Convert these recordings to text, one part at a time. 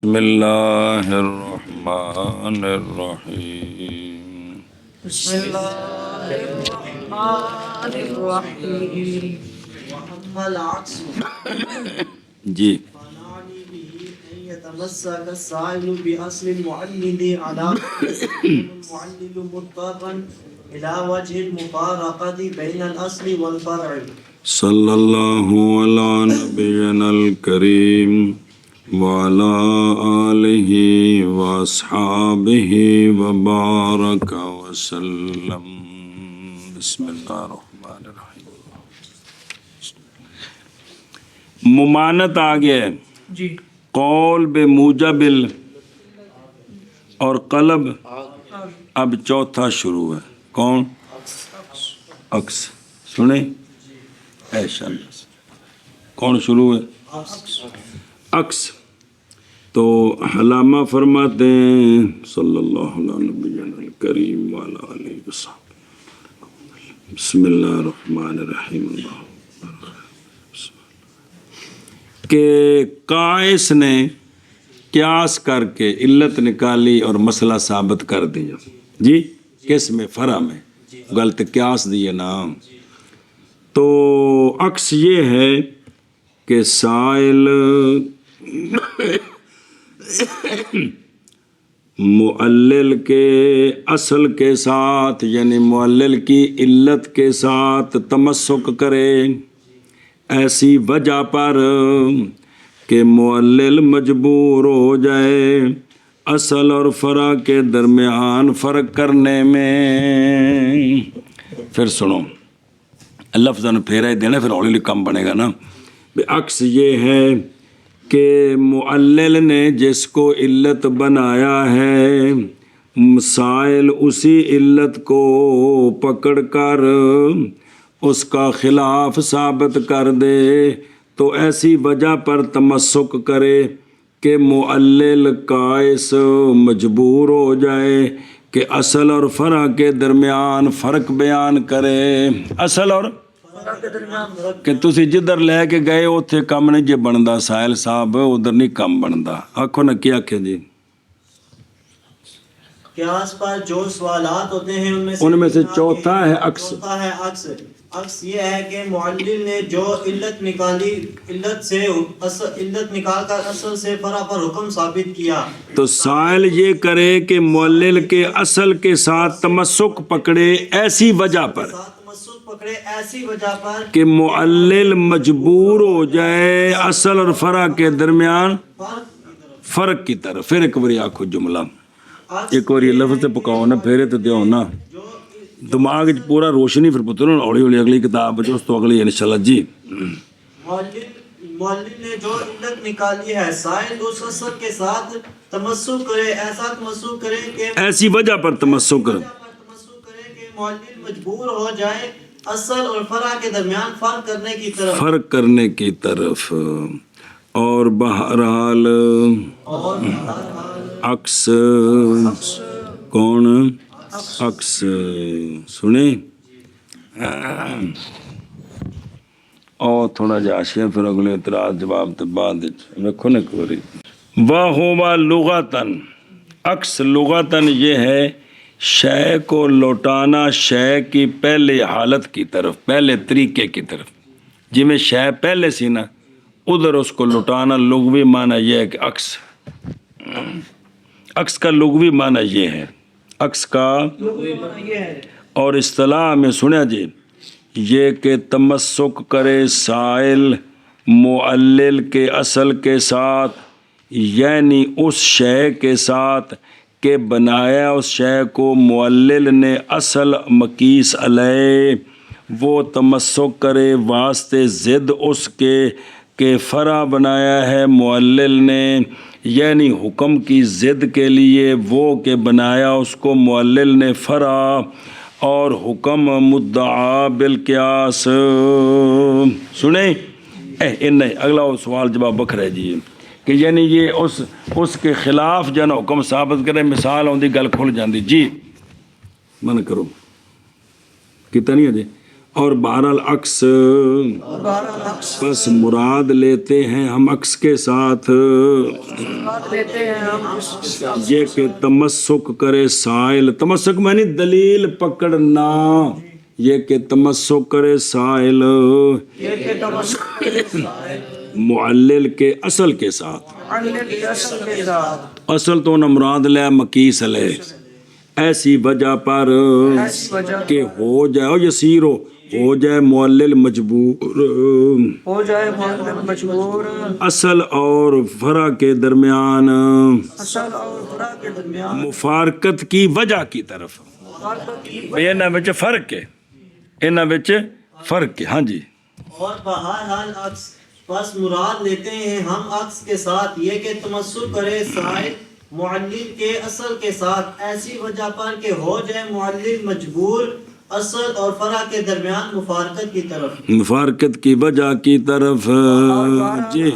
بسم اللہ الرحمن الرحیم بسم الله الرحمن الرحيم. وأما العكس جی فنعني به أن يتمسك السائل بأصل المعلل على المعلل مضطرا إلى وجه المفارقة بين الأصل والفرع. صلی اللہ علی نبینا الکریم وعلی آلہ واصحابہ وبارک وسلم. بسم اللہ الرحمن الرحیم. ممانت آگے جی قول بموجب اور قلب. اب چوتھا شروع ہے. کون؟ عکس. سنیں ایشا کون شروع ہے؟ عکس. تو علامہ فرماتے ہیں صلی اللہ علیہ نبینا الکریم وعلی آلہ وصحبہ. بسم اللہ الرحمن الرحیم. کہ قائس نے قیاس کر کے علت نکالی اور مسئلہ ثابت کر دیا. جی کس میں؟ فرع میں. غلط قیاس دیے نا. تو عکس یہ ہے کہ سائل معلل کے اصل کے ساتھ یعنی معلل کی علت کے ساتھ تمسک کرے ایسی وجہ پر کہ معلل مجبور ہو جائے اصل اور فرع کے درمیان فرق کرنے میں. پھر سنو لفظ پھیرا ہی دینا، پھر ہولی کم بنے گا نا. عکس یہ ہے کہ معلل نے جس کو علت بنایا ہے مسائل اسی علت کو پکڑ کر اس کا خلاف ثابت کر دے تو ایسی وجہ پر تمسک کرے کہ معلل قائس مجبور ہو جائے کہ اصل اور فرع کے درمیان فرق بیان کرے. اصل اور کہ تسی جدھر لے کے گئے اتنے کم نہیں جی بنتا سائل صاحب، ادھر نہیں کم بنتا. آخو نا کیا آخے جی؟ قیاس پر جو سوالات ہوتے ہیں ان میں سے چوتھا ہے عکس. چوتھا ہے عکس. عکس یہ ہے کہ معلل نے جو علت نکالی، علت نکال کر اصل سے فرع پر حکم ثابت کیا. تو سائل یہ کرے کہ معلل کے اصل کے ساتھ تمسک پکڑے ایسی وجہ پر تمسک پکڑے ایسی وجہ پر کہ معلل مجبور ہو جائے اصل اور فرع کے درمیان فرق کی طرف. پھر ایک باری آخو جملہ، ایک بار لفظ پکاؤ نا، پھیرے تو دیو نا دماغ پورا روشنی. پھر پتر ہولی ہولی اگلی کتاب جو اس تو اگلی انشاءاللہ. جی معلل نے جو علت نکالی ہے سائل اس اصل کے ساتھ تمسک کرے، ایسا تمسک کرے کہ ایسی وجہ پر تمسک کرے کہ معلل مجبور ہو جائے اصل اور فرع کے درمیان فرق کرنے کی طرف. فرق کرنے کی طرف. اور بہرحال عکس کون؟ عکس. سنیں اور تھوڑا جاشیا پھر اگلے اعتراض جواب تو بعد رکھو نا کوری. وَهُوَ لُغَةً. عکس لغتاً یہ ہے شے کو لوٹانا شے کی پہلے حالت کی طرف، پہلے طریقے کی طرف. جی میں شے پہلے سی نا ادھر اس کو لوٹانا. لغوی معنی یہ ہے کہ عکس. عکس کا لغوی معنی یہ ہے. عکس کا اور اصطلاح میں سنیا جی یہ کہ تمسک کرے سائل معلل کے اصل کے ساتھ یعنی اس شے کے ساتھ کہ بنایا اس شے کو معلل نے اصل مقیس علیہ. وہ تمسک کرے واسطے ضد اس کے کہ فرع بنایا ہے معلل نے یعنی حکم کی ضد کے لیے وہ کہ بنایا اس کو معلل نے فرع اور حکم مدعا بالقیاس. سنیں اگلا سوال جواب بکھرا ہے جی کہ یعنی یہ اس کے خلاف جن حکم ثابت کرے. مثال آتی گل کھل جاتی. جی من کرو کتنا نہیں ہے جی. اور بہرحال عکس بس مراد لیتے ہیں ہم عکس کے ساتھ یہ کہ تمسک کرے سائل، تمسک معنی دلیل پکڑنا، یہ کہ تمسک کرے سائل معلل کے اصل کے ساتھ، اصل تو مراد لے مقیس لے، ایسی وجہ پر کہ ہو جائے یسیر ہو جائے معلل مجبور، ہو جائے معلل مجبور اصل اور فرع کے درمیان، اصل اور فرع کے درمیان مفارقت کی وجہ کی طرف، انہاں وچ فرق ہے، انہاں وچ فرق ہے۔ ہاں جی، اور بہرحال عکس بس مراد لیتے ہیں ہم عکس کے ساتھ یہ کہ تمسک کرے سائل معلل کے اصل کے ساتھ، ایسی وجہ پر کہ ہو جائے معلل مجبور اصل اور فرع کے درمیان مفارقت کی طرف، مفارقت کی وجہ کی طرف۔ جی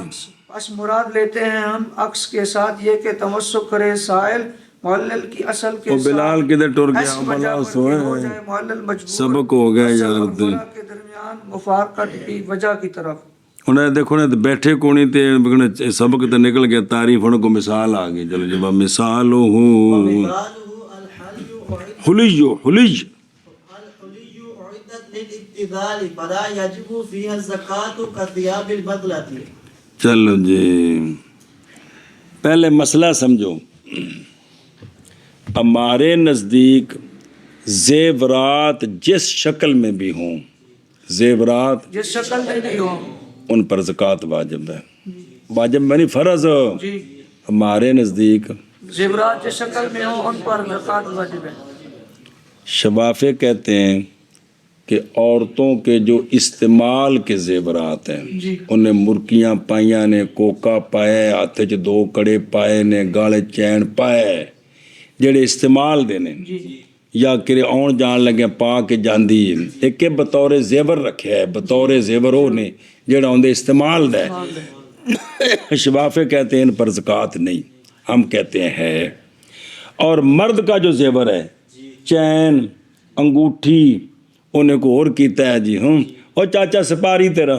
بس مراد لیتے ہیں ہم عکس کے ساتھ یہ کہ تمسک کرے سائل معلل کی اصل کے وہ ساتھ، بلال کدھر ٹر گیا، ایسی وجہ بلا پر کہ سوئے ہو جائے معلل مجبور سبق ہو گیا اصل یار۔ اور فرع کے درمیان مفارقت کی وجہ کی طرف۔ انہیں دیکھو نے بیٹھے کونی تے سبق تے نکل گیا، تعریف ان کو مثال آ گئی۔ چلو جب مثال ہوں مثاله الحلی اعدت حلیج حلیج الحلی اعدت للابتذال فلا يجب فيها الزکاة كثياب البدلة۔ چلو جی، پہلے مسئلہ سمجھو، ہمارے نزدیک زیورات جس شکل میں بھی ہوں، زیورات جس شکل میں بھی ہو ان پر زکوٰۃ واجب ہے، واجب یعنی فرض۔ جی، ہمارے نزدیک زیورات جس شکل میں ہوں ان پر زکوٰۃ واجب ہے۔ شفافے کہتے ہیں کہ عورتوں کے جو استعمال کے زیورات ہیں، جی، انہیں مرکیاں پائیاں نے، کوکا پائے، ہاتھ چ 2 کڑے پائے نے، گالے چین پائے، جڑے استعمال دے نے جی، یا کرے آن جان لگے پا کے جاندی، ایک کے بطور زیور رکھے ہے، بطور زیور ہو نے جڑا اندے استعمال دے۔ شفافے کہتے ہیں ان پر زکوٰۃ نہیں، ہم کہتے ہیں ہے۔ اور مرد کا جو زیور ہے، چین، انگوٹھی، انہیں کو اور کیتا ہے جی، اور چاچا سپاری تیرا،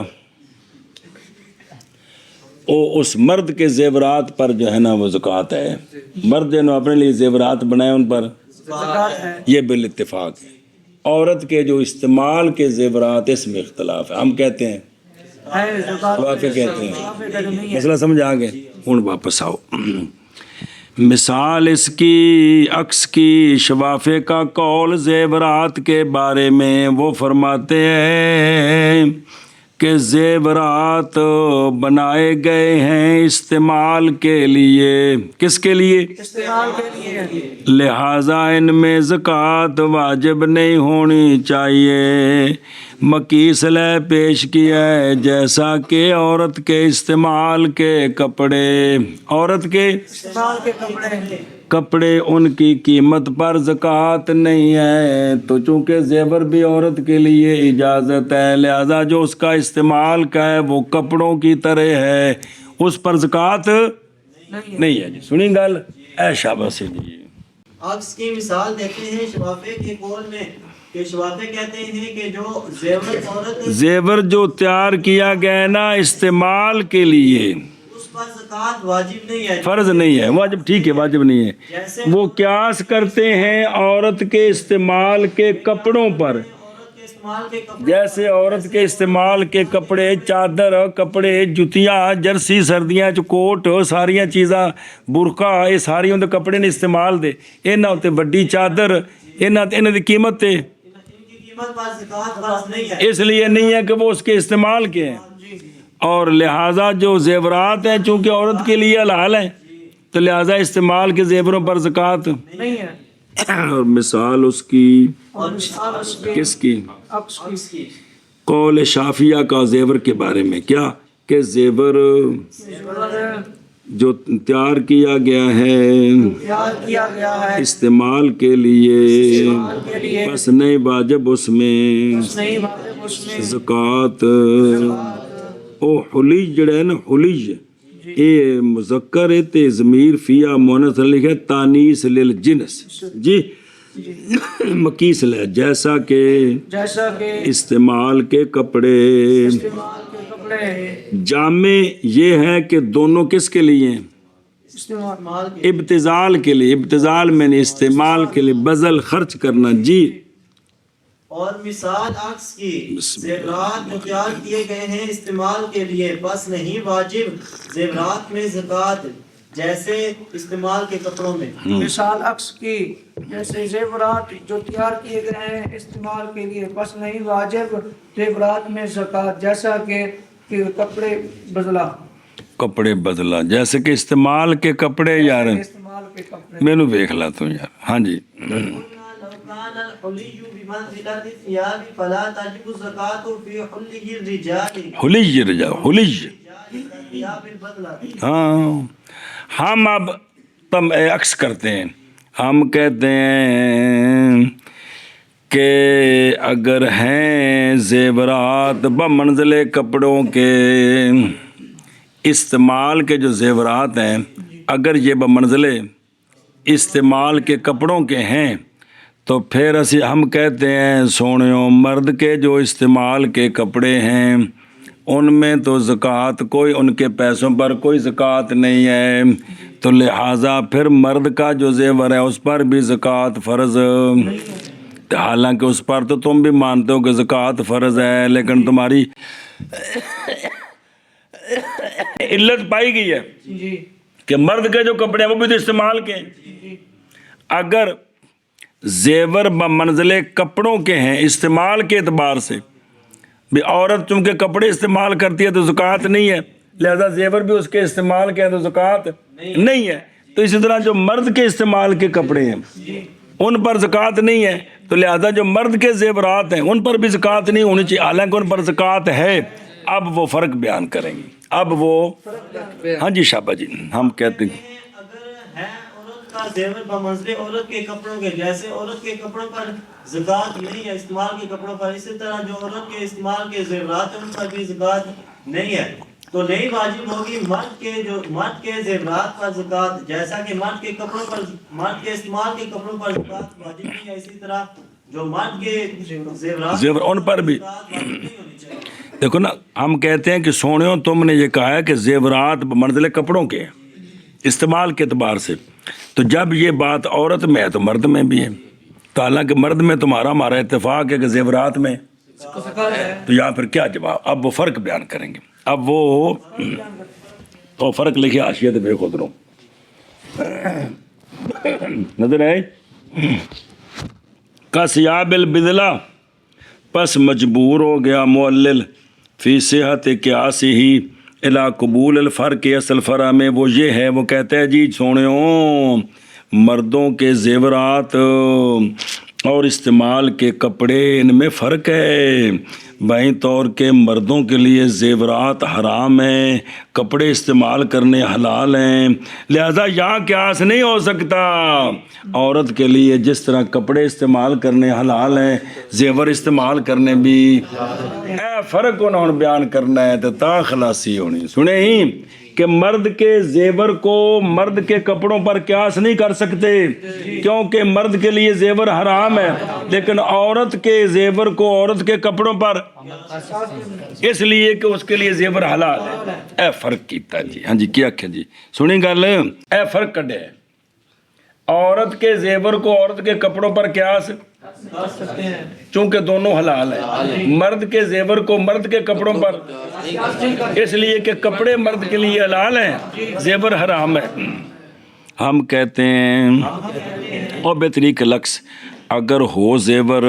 اس مرد کے زیورات پر جو ہے نا وہ زکوٰۃ ہے۔ مرد جو اپنے لیے زیورات بنائے ان پر زکوٰۃ ہے۔ یہ بالاتفاق ہے۔ عورت کے جو استعمال کے زیورات اس میں اختلاف ہے، ہم کہتے ہیں ہے زکوٰۃ شفافے کہتے ہیں۔ شفافے کا جو نہیں ہے۔ مسئلہ سمجھ آگے، ہوں واپس آؤ۔ مثال اس کی عکس کی، شفافے کا قول زیورات کے بارے میں، وہ فرماتے ہیں کہ زیورات بنائے گئے ہیں استعمال کے لیے، کس کے لیے؟ استعمال کے لیے، لہٰذا ان میں زکوٰۃ واجب نہیں ہونی چاہیے۔ مقیس لے پیش کیا ہے جیسا کہ عورت کے استعمال کے کپڑے، عورت کے استعمال کے کپڑے ان کی قیمت پر زکوٰۃ نہیں ہے، تو چونکہ زیور بھی عورت کے لیے اجازت ہے، لہذا جو اس کا استعمال کا ہے وہ کپڑوں کی طرح ہے، اس پر زکوٰۃ نہیں ہے۔ جی سنیں گل، اے شاباش جی۔ عکس کی مثال دیتے ہیں شفافے کے قول میں کہ شفافے کہتے ہیں کہ جو زیور عورت زیور جو تیار کیا گیا نا استعمال کے لیے، اس پر زکوٰۃ واجب نہیں ہے، فرض نہیں ہے، واجب ٹھیک ہے، واجب نہیں ہے۔ جیسے وہ قیاس کرتے ہیں عورت کے استعمال کے کپڑوں پر، عورت کے استعمال کے کپڑے، جیسے عورت کے استعمال کے کپڑے، چادر، کپڑے، جتیاں، جرسی، سردیاں چ کوٹ، ساریاں چیزاں، برقع، یہ ساری اندر کپڑے نے استعمال دے، انہاں تے وڈی چادر، انہاں دی قیمت تے ان کی قیمت پر زکوٰۃ فرض نہیں ہے۔ اس لیے نہیں ہے کہ وہ اس کے استعمال کے ہیں، اور لہٰذا جو زیورات ہیں چونکہ عورت کے لیے حلال ہیں تو لہٰذا استعمال کے زیوروں پر زکوٰۃ نہیں ہے۔ اور مثال اس کی اور مثال اس کے کس کی؟ عکس کی، قول شافیہ کا زیور کے بارے میں کیا کہ زیور جو تیار کیا گیا ہے تیار کیا گیا ہے استعمال کے لیے، کے لیے، بس نہیں واجب اس میں نہیں واجب اس میں زکوٰۃ۔ او حلیج جڑا ہے نا، حلیج یہ مذکر ہے تے ضمیر فیا مونث لکھا ہے تانیث للجنس، جی مکیس لے جیسا کہ جیسا کہ استعمال کے کپڑے استعمال کے کپڑے جامع یہ ہے کہ دونوں کس کے لیے ہیں؟ استعمال ابتذال کے لیے، ابتذال میں نے استعمال کے لیے بذل خرچ کرنا جی اور مثال عکس کی زیورات جو تیار کیے گئے ہیں استعمال کے لیے بس نہیں واجب زیورات میں زکوٰۃ جیسے استعمال کے کپڑوں میں مثال عکس کی جیسے زیورات جو تیار کیے گئے ہیں استعمال کے لیے بس نہیں واجب زیورات میں زکوٰۃ جیسا کہ کپڑے بدلا کپڑے بدلا جیسے کہ استعمال کے کپڑے یار استعمال کے کپڑے میں نو دیکھ لا تو یار ہاں جی كان الحلي بمنزلة الثياب فلا تجب الزكاة في حلي الرجال حلی رجا حلی ثياب البدلة ہاں ہم اب تم عکس کرتے ہیں ہم کہتے ہیں کہ اگر ہیں زیورات بمنزل کپڑوں کے استعمال کے جو زیورات ہیں اگر یہ بمنزل استعمال کے کپڑوں کے ہیں تو پھر ہم کہتے ہیں سونیوں مرد کے جو استعمال کے کپڑے ہیں ان میں تو زکوٰۃ کوئی ان کے پیسوں پر کوئی زکوٰۃ نہیں ہے تو لہٰذا پھر مرد کا جو زیور ہے اس پر بھی زکوٰۃ فرض حالانکہ اس پر تو تم بھی مانتے ہو کہ زکوٰۃ فرض ہے لیکن تمہاری علت پائی گئی ہے جی کہ مرد کے جو کپڑے ہیں وہ بھی تو استعمال کے ہیں اگر زیور بمنزل کپڑوں کے ہیں استعمال کے اعتبار سے بھی عورت چونکہ کپڑے استعمال کرتی ہے تو زکوٰۃ نہیں ہے لہذا زیور بھی اس کے استعمال کے ہیں تو زکوٰۃ نہیں ہے تو اسی طرح جو مرد کے استعمال کے کپڑے ہیں ان پر زکوٰۃ نہیں ہے تو لہذا جو مرد کے زیورات ہیں ان پر بھی زکوٰۃ نہیں ہونی چاہیے حالانکہ ان پر زکوٰۃ ہے اب وہ فرق بیان کریں گے اب وہ ہاں جی شابہ جی ہم کہتے ہیں اگر ہے عورت کا زیور بمنزل عورت کے کپڑوں کے جیسے عورت کے کپڑوں پر زکوٰۃ نہیں ہے استعمال کے کپڑوں پر اسی طرح جو عورت کے استعمال کے زیورات ہیں ان پر بھی زکوٰۃ نہیں ہے تو نہیں واجب ہوگی مرد کے زیورات پر زکوٰۃ جیسا کہ مرد کے کپڑوں پر مرد کے استعمال کے کپڑوں پر زکوٰۃ واجب نہیں ہے اسی طرح جو مرد کے زیورات زیور ان پر بھی زکوٰۃ واجب نہیں ہونی چاہیے دیکھو نا ہم کہتے ہیں کہ سونیوں تم نے یہ کہا ہے کہ زیورات منزل کپڑوں کے استعمال کے اعتبار سے تو جب یہ بات عورت میں ہے تو مرد میں بھی ہے تو حالانکہ مرد میں تمہارا ہمارا اتفاق ہے کہ زیورات میں تو یہاں پھر کیا جواب اب وہ فرق بیان کریں گے اب وہ تو فرق لکھے حاشیت بے خود رو نظر ہے کسیاب البدلہ پس مجبور ہو گیا معلل فی صحت قیاسی ہی الا قبول الفرق اصل فرع میں وہ یہ ہے وہ کہتا ہے جی سونیوں مردوں کے زیورات اور استعمال کے کپڑے ان میں فرق ہے بائیں طور کے مردوں کے لیے زیورات حرام ہیں کپڑے استعمال کرنے حلال ہیں لہذا یہاں قیاس نہیں ہو سکتا عورت کے لیے جس طرح کپڑے استعمال کرنے حلال ہیں زیور استعمال کرنے بھی اے فرق انہوں نے بیان کرنا ہے تو تا خلاصی ہونی سنے ہی کہ مرد کے زیور کو مرد کے کپڑوں پر قیاس نہیں کر سکتے کیونکہ مرد کے لیے زیور حرام ہے لیکن عورت کے زیور کو عورت کے کپڑوں پر اس لیے کہ اس کے لیے زیور حلال ہے اے فرق کیتا جی ہاں جی کیا کیا جی سنیں گل اے فرق کڈے عورت کے زیور کو عورت کے کپڑوں پر قیاس چونکہ دونوں حلال ہیں مرد کے زیور کو مرد کے کپڑوں پر اس لیے کہ کپڑے مرد کے لیے حلال ہیں زیور حرام ہے ہم کہتے ہیں اور بطریق لکس اگر ہو زیور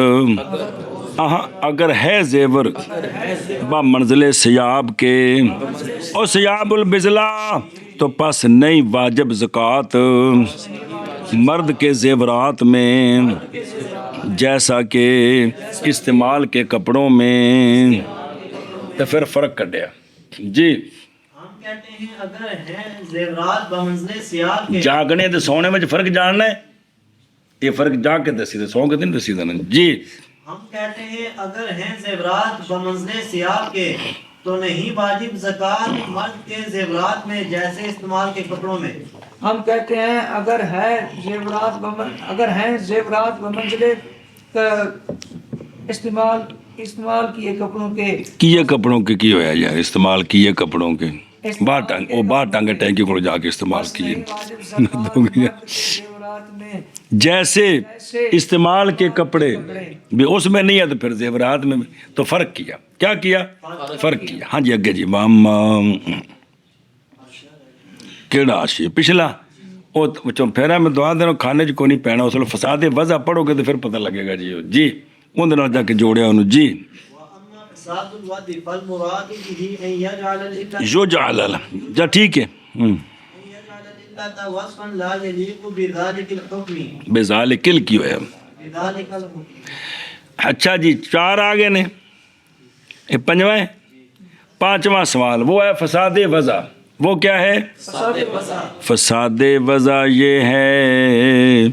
اگر ہے زیور با منزل سیاب کے اور سیاب البزلہ تو پس نہیں واجب زکوٰۃ مرد کے زیورات میں جیسا کہ استعمال کے کپڑوں میں تو پھر فرق کٹیا جی ہم کہتے ہیں اگر ہیں زیورات بمنزل سیاب کے جاگنے تے سونے میں فرق جاننا ہے یہ فرق جا کے دسی دے سو کے دن دسی دینا جی ہم کہتے ہیں اگر ہیں زیورات بمنزل سیاب کے تو نہیں واجب زکوٰۃ مرد کے زیورات میں جیسے استعمال کے کپڑوں میں۔ ہم کہتے ہیں اگر ہیں زیورات و منزلے کا استعمال کیے کپڑوں کے کیے کپڑوں کے کی ہویا یار استعمال کیے کپڑوں کے باہر ٹانگے ٹینکی کو جا کے استعمال کیے زیورات میں جیسے استعمال کے کپڑے بھی اس میں نہیں ہے تو پھر زیورات میں تو فرق کیا کیا کیا فرق کیا۔ ہاں جی اگے جی کیڑا آشی پچھلا وہ پھیرا میں دعا دینا کھانے کو نہیں پینا اس لیے فساد وضع پڑھو گے تو پھر پتہ لگے گا جی جی اندر جا کے جوڑیا انہوں جی جو جعل جا ٹھیک ہے بذالک کی ہویا۔ اچھا جی 4 آگے نے یہ 5واں 5واں سوال وہ ہے فساد وضع۔ وہ کیا ہے فساد وضع؟ یہ ہے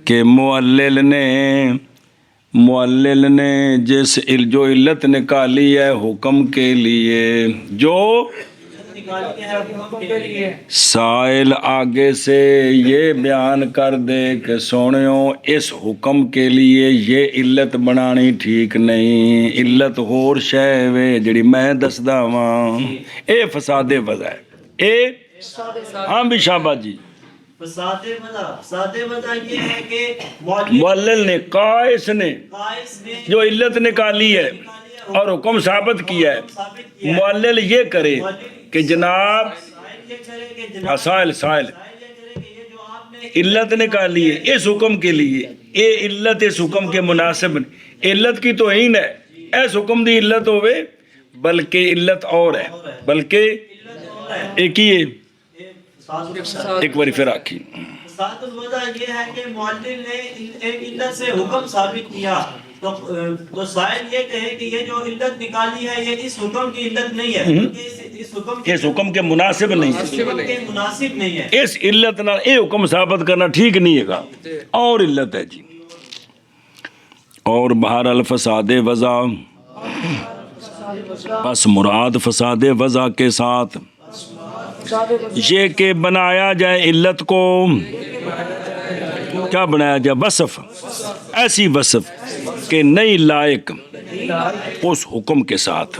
کہ معلل نے جو علت نکالی ہے حکم کے لیے جو سائل آگے سے یہ بیان کر دے کہ سونیوں اس حکم کے لیے یہ علت بنانی ٹھیک نہیں، علت ہور شے وے جڑی میں دسدا واں، اے فساد وضع ہے۔ اے ہاں بھی شاباش جی۔ فساد وضع یہ ہے کہ معلل نے قائس نے جو علت نکالی ہے اور حکم ثابت کیا ہے، معلل یہ کرے کہ جناب سائل علت نکالی ہے اس حکم کے لیے، اے علت اس حکم کے مناسب علت کی توہین ہے، اس حکم دی علت ہوئے بلکہ علت اور ہے، بلکہ ایک ہی ہے۔ ایک باری پھر آکھی فساد الوضع یہ ہے کہ معلل نے ایک علت سے حکم ثابت کیا تو سائل یہ کہے کہ یہ جو علت نکالی ہے یہ اس حکم کی علت نہیں ہے، اس حکم کے مناسب نہیں ہے، مناسب نہیں ہے، اس علت نہ یہ حکم ثابت کرنا ٹھیک نہیں ہے گا، اور علت ہے جی۔ اور بہرحال فساد وضع بس مراد فساد وضع کے ساتھ یہ کہ بنایا جائے علت کو، کیا بنایا جائے وصف، ایسی وصف کہ نہیں لائق اس حکم کے ساتھ،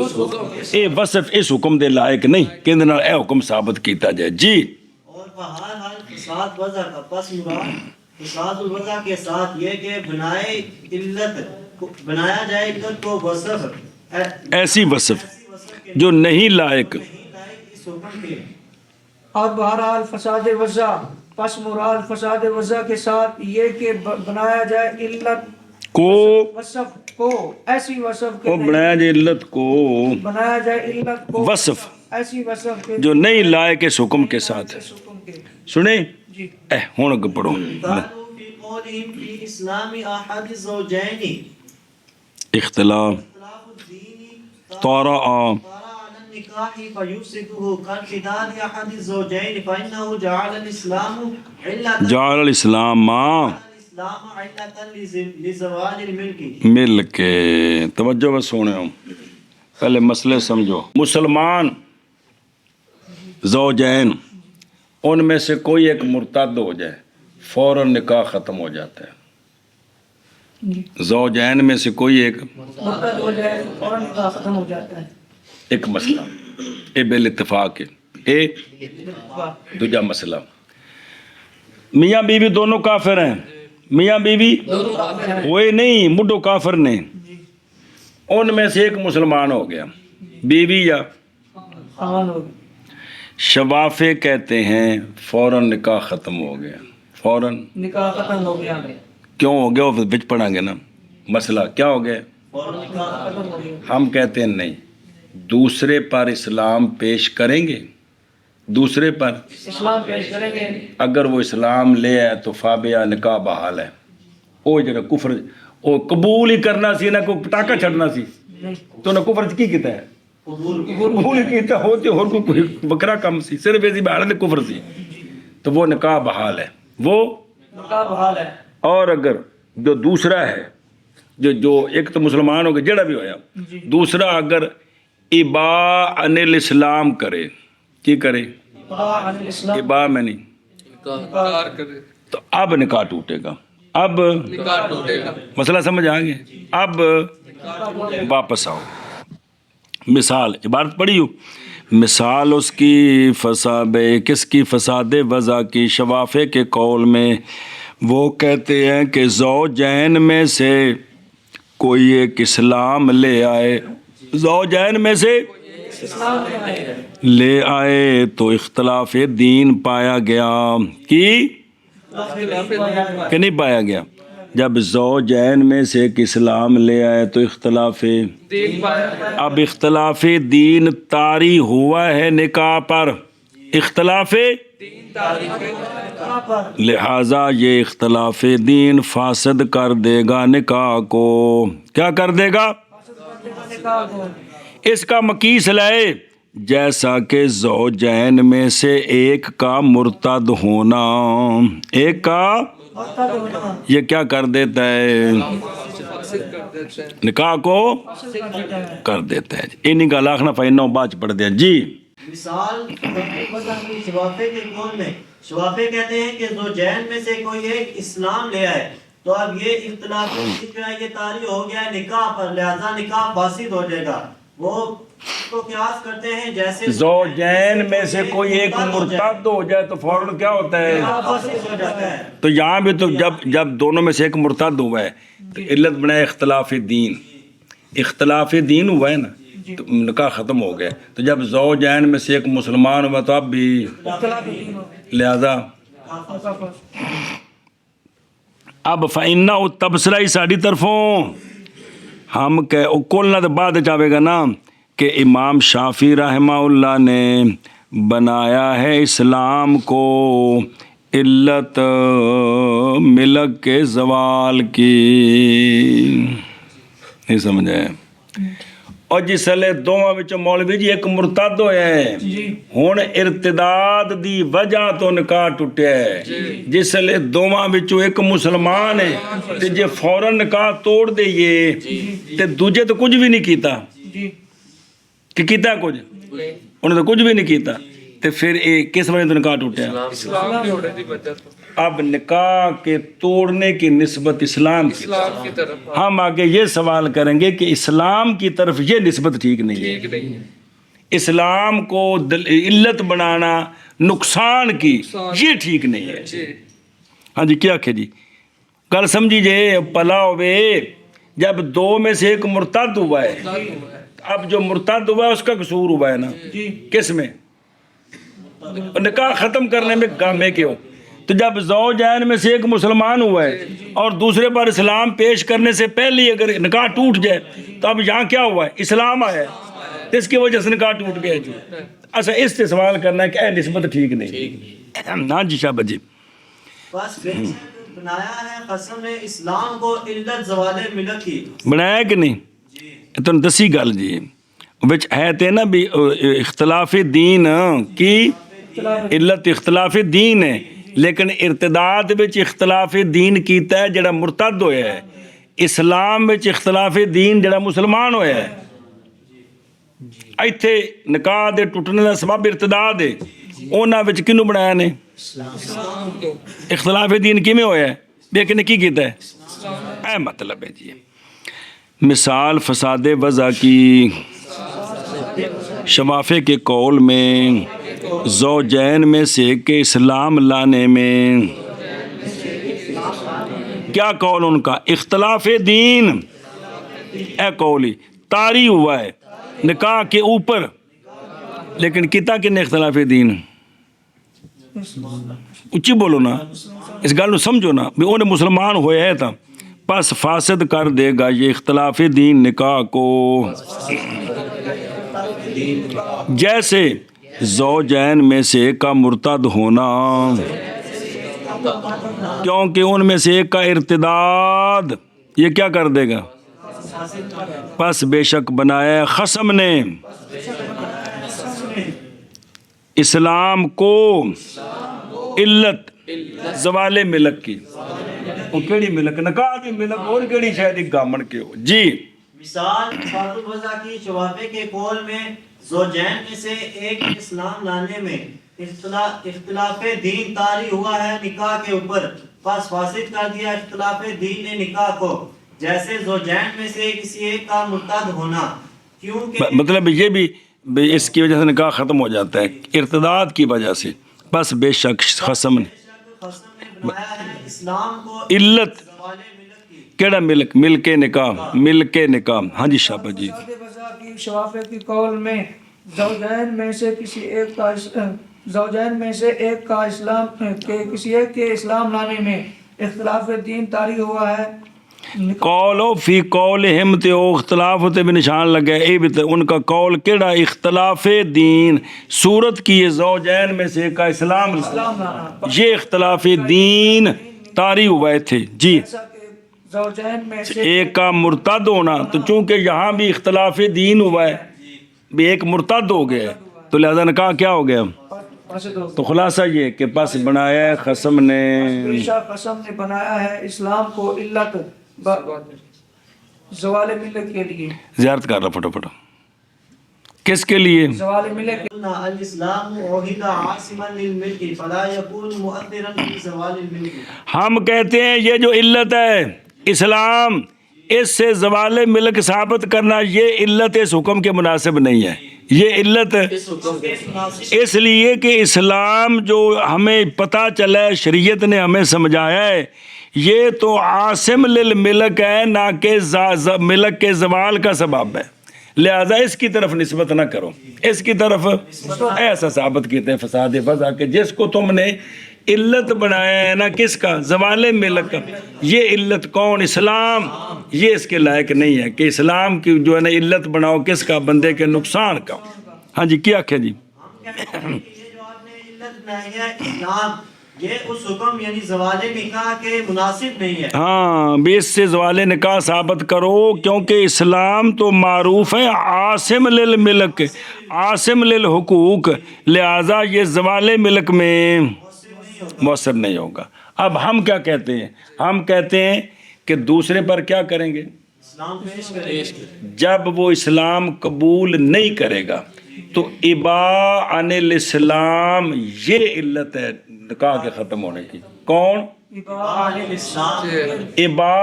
اے وصف اس حکم دے لائق نہیں کہ اے حکم ثابت کیتا جائے جی۔ اور بہرحال فساد وضع کا پس مراد فساد الوضع کے ساتھ یہ کہ بنایا جائے علت کو وصف، ایسی وصف جو نہیں لائق اس حکم کے۔ اور بہرحال فساد وضع پس مراد فساد وضع کے ساتھ یہ کہ بنایا جائے علت کو وصف کو ایسی وصف وہ بنایا جائے علت کو بنایا جائے علت کو وصف ایسی وصف جو نہیں لائق اس حکم کے ساتھ۔ حکم کے سنیں جی ہوں اگ پڑھو قالوا في قولهم في اسلام احد الزوجين اختلاف اختلاف الدين طارا على النكاح فيفسده كالقتال احد الزوجين فانه جعل الاسلام علة جعل الاسلام لزوال الملك۔ مل کے توجہ بس سونے ہوں پہلے مسئلے سمجھو۔ مسلمان زوجین ان میں سے کوئی ایک مرتد ہو جائے فوراً نکاح ختم ہو جاتا ہے۔ زوجین میں سے کوئی ایک مرتد ہو جائے فوراً نکاح ختم ہو جاتا ہے۔ ایک مسئلہ اے بال اتفاق ہے۔ اے دوجا مسئلہ میاں بیوی دونوں کافر ہیں، میاں بیوی ہوئے نہیں مڈو کافر نے، ان میں سے ایک مسلمان ہو گیا، بیوی یا خان ہو گئی شوافے کہتے ہیں فوراً نکاح ختم ہو گیا، فوراً نکاح ختم ہو گیا کیوں ہو گیا؟ وہ بچ پڑھیں گے نا مسئلہ کیا ہو گیا؟ ختم ہو گیا۔ ہم کہتے ہیں نہیں، دوسرے پر اسلام پیش کریں گے، دوسرے پر اسلام پیش کریں گے، اگر وہ اسلام لے آئے تو فابیا نکاح بحال ہے۔ وہ جڑا کفر وہ قبول ہی کرنا سی نہ کوئی پٹاکا چھڑنا سی تو نہ کفر کی کیتا ہے قبول ہی کیتا ہوتے اور کوئی بکرا کم سی صرف ایسی بحالت کفر سی تو وہ نکاح بحال ہے وہ۔ نکاح بحال ہے۔ اور اگر جو دوسرا ہے جو ایک تو مسلمان ہو گیا جڑا بھی ہویا، دوسرا اگر ابا انل اسلام کرے کی کرے اسلام ابا میں نہیں تو اب نکاح ٹوٹے گا. اب مسئلہ سمجھ آ گیا. اب واپس آؤ. مثال عبارت پڑھی ہو. مثال اس کی فساد کس کی فساد وضع کی شوافے کے قول میں وہ کہتے ہیں کہ زوجین میں سے کوئی ایک اسلام لے آئے. زوجین میں سے لے آئے تو اختلاف دین پایا گیا کہ نہیں پایا گیا. جب زوجین میں سے ایک اسلام لے آئے تو اختلاف اب اختلاف دین طاری ہوا ہے نکاح پر. اختلاف لہذا یہ اختلاف دین فاسد کر دے گا نکاح کو. کیا کر دے گا؟ اس کا مقیس لائے جیسا کہ زوجین میں سے ایک کا مرتد ہونا. ایک کا یہ کیا کر دیتا ہے؟ نکاح کو کر دیتا ہے. انہی کا لاکھنا فائنہ بعد پڑھ دیا. جی مثال شوافے کے قول میں شوافے کہتے ہیں کہ زوجین میں سے کوئی ایک اسلام لے آئے تو اب یہ اختلاف یہ طاری ہو گیا ہے نکاح پر، لہذا نکاح فاسد ہو جائے گا. وہ کو قیاس کرتے ہیں جیسے زوجین میں سے کوئی ایک مرتد ہو جائے تو فوراً کیا ہوتا ہے؟ فاسد ہو جاتا ہے. تو یہاں بھی تو جب دونوں میں سے ایک مرتد ہوا ہے تو علت بنائے اختلاف دین. اختلاف دین ہوا ہے نا تو نکاح ختم ہو گیا. تو جب زوجین میں سے ایک مسلمان ہوا تو اب بھی لہذا اب فَإِنَّهُ تبصرہ ہی ساڑھی طرفوں ہم کولنا تو بعد چاہے گا نا کہ امام شافعی رحمہ اللہ نے بنایا ہے اسلام کو علت ملک کے زوال کی. نہیں سمجھے؟ اور جسلے دوواں وچ مولوی جی ایک مرتد ہویا ہے ہن ارتداد دی وجہ تو نکاح ٹوٹیا ہے. جسلے دوواں وچوں ایک مسلمان ہے تے جے فوراً نکاح توڑ دئیے تے دوجے تو کچھ بھی نہیں کیتا کہ کیتا کچھ انہوں نے کچھ بھی نہیں کیتا تے پھر کس وجہ تو نکاح ٹوٹیا؟ اب نکاح کے توڑنے کی نسبت اسلام کی طرف. ہم آگے یہ سوال کریں گے کہ اسلام کی طرف یہ نسبت ٹھیک نہیں ہے. اسلام کو علت بنانا نقصان کی یہ ٹھیک نہیں ہے. ہاں جی کیا کہ جی گل سمجھی جے پلا ہوئے جب دو میں سے ایک مرتد ہوا ہے. اب جو مرتد ہوا ہے اس کا قصور ہوا ہے نا کس میں؟ نکاح ختم کرنے میں گامے کیوں؟ تو جب زوجین میں سے ایک مسلمان ہوا ہے اور دوسرے پر اسلام پیش کرنے سے پہلے اگر نکاح ٹوٹ جائے تو اب یہاں کیا ہوا ہے؟ اسلام آیا ہے اس کی وجہ سے نکاح ٹوٹ گیا. جی اچھا اس سے سوال کرنا ہے کہ اے نسبت ٹھیک نہیں. ہاں جی شاہ بجی بس بنایا ہے قسم نے اسلام کو علت زوال ملک کی. بنایا کہ نہیں؟ تو دسی گل جی وچ ہے تے نا بھی اختلاف دین کی علت اختلاف دین ہے لیکن ارتداد وچ اختلاف دین کیتا ہے جڑا مرتد ہویا ہے. اسلام وچ اختلاف دین جڑا مسلمان ہویا ہے. ایتھے نکاح دے ٹوٹنے دا سبب ارتداد ہے. انہاں وچ کینوں بنایا نے؟ اختلاف دین کیویں ہویا ہے؟ لیکن کی کیتا ہے؟ اے مطلب ہے جی. مثال فساد وضع کی شوافے کے قول میں زوجین میں سے کہ اسلام لانے میں کیا قول ان کا؟ اختلاف دین. اے قولی طاری ہوا ہے نکاح کے اوپر لیکن کتا کن اختلاف دین؟ اچھی بولو نا اس گل سمجھو نا بھی انہیں مسلمان ہوئے ہے تھا پس فاسد کر دے گا یہ اختلاف دین نکاح کو. جیسے زوجین میں سے ایک کا مرتد ہونا کیونکہ ان میں سے ایک کا ارتداد یہ کیا کر دے گا؟ پس بے شک بنایا خصم نے اسلام کو علت زوال ملک کی. وہ کیڑی ملک؟ نکاح دی ملک اور کیڑی شاید گامن کے ہو. جی مثال فاضل الوضع کی شوافے کے قول میں زوجین میں سے ایک اسلام لانے میں اختلاف دین طاری ہوا ہے نکاح کے اوپر، پس فاسد کر دیا اختلاف دین نے نکاح کو، جیسے زوجین میں سے کسی ایک کا مرتد ہونا، کیونکہ مطلب یہ بھی اس کی وجہ سے نکاح ختم ہو جاتا ہے ارتداد کی وجہ سے. بس بے شک خصم نے خصم نے بنایا ہے اسلام کو علت زوال ملت کی. کیڑا ملک مل کے نکاح مل کے نکاح. ہاں جی شابہ جی. فساد وضع کی شوافے کی قول میں زوجین میں سے کسی ایک کا زوجین میں سے ایک کا اسلام کے کسی ایک کے اسلام لانے میں اختلاف دین طاری ہوا ہے. قولو فی قولہم تے او اختلاف ہوتے بھی نشان لگے اے بھی تے ان کا قول کیڑا اختلاف دین صورت کی زوجین میں سے کا اسلام لانا یہ اختلاف دین طاری ہوا ہے تھے جی. جیسا کہ زوجین میں سے ایک کا مرتد ہونا تو چونکہ یہاں بھی اختلاف دین ہوا ہے بھی ایک مرتد ہو گیا ہے تو لہذا نکاح کیا ہو گیا. فاسد ہو تو خلاصہ یہ کہ پس بنایا ہے خصم نے عیسیٰ قسم نے بنایا ہے اسلام کو علت زوال ملت کے لیے. زیارت کر رہا پھٹو کس کے لیے. زوال ملت قلنا الاسلام عہد عاصما للملک فلا يكون مؤثرا في زوال الملک. ہم کہتے ہیں یہ جو علت ہے اسلام اس سے زوال ملک ثابت کرنا یہ علت اس حکم کے مناسب نہیں ہے. یہ علت اس لیے کہ اسلام جو ہمیں پتہ چلا ہے شریعت نے ہمیں سمجھایا ہے یہ تو عاصم للملک ہے نہ کہ ملک کے زوال کا سبب ہے. لہذا اس کی طرف نسبت نہ کرو. اس کی طرف ایسا ثابت کیتے ہیں فساد وضع کہ جس کو تم نے علت بنایا ہے نا کس کا زوال ملک کا یہ علت کون اسلام یہ اس کے لائق نہیں ہے کہ اسلام کی جو ہے نا علت بناؤ کس کا بندے کے نقصان کا. ہاں جی کیا آخیا جی. یہ جو آپ نے علت بنائی ہے اسلام یہ اس حکم یعنی زوال نکاح کے مناسب نہیں ہے. ہاں بھی اس سے زوال نکاح ثابت کرو کیونکہ اسلام تو معروف ہے عاصم للملک عاصم للحقوق لہذا یہ زوال ملک میں مؤثر نہیں ہوگا. اب ہم کیا کہتے ہیں ہم کہتے ہیں کہ دوسرے پر کیا کریں گے اسلام پیش کرے. جب وہ اسلام قبول نہیں کرے گا تو اباء عن الاسلام یہ علت ہے نکاح کے ختم ہونے کی. کون اباء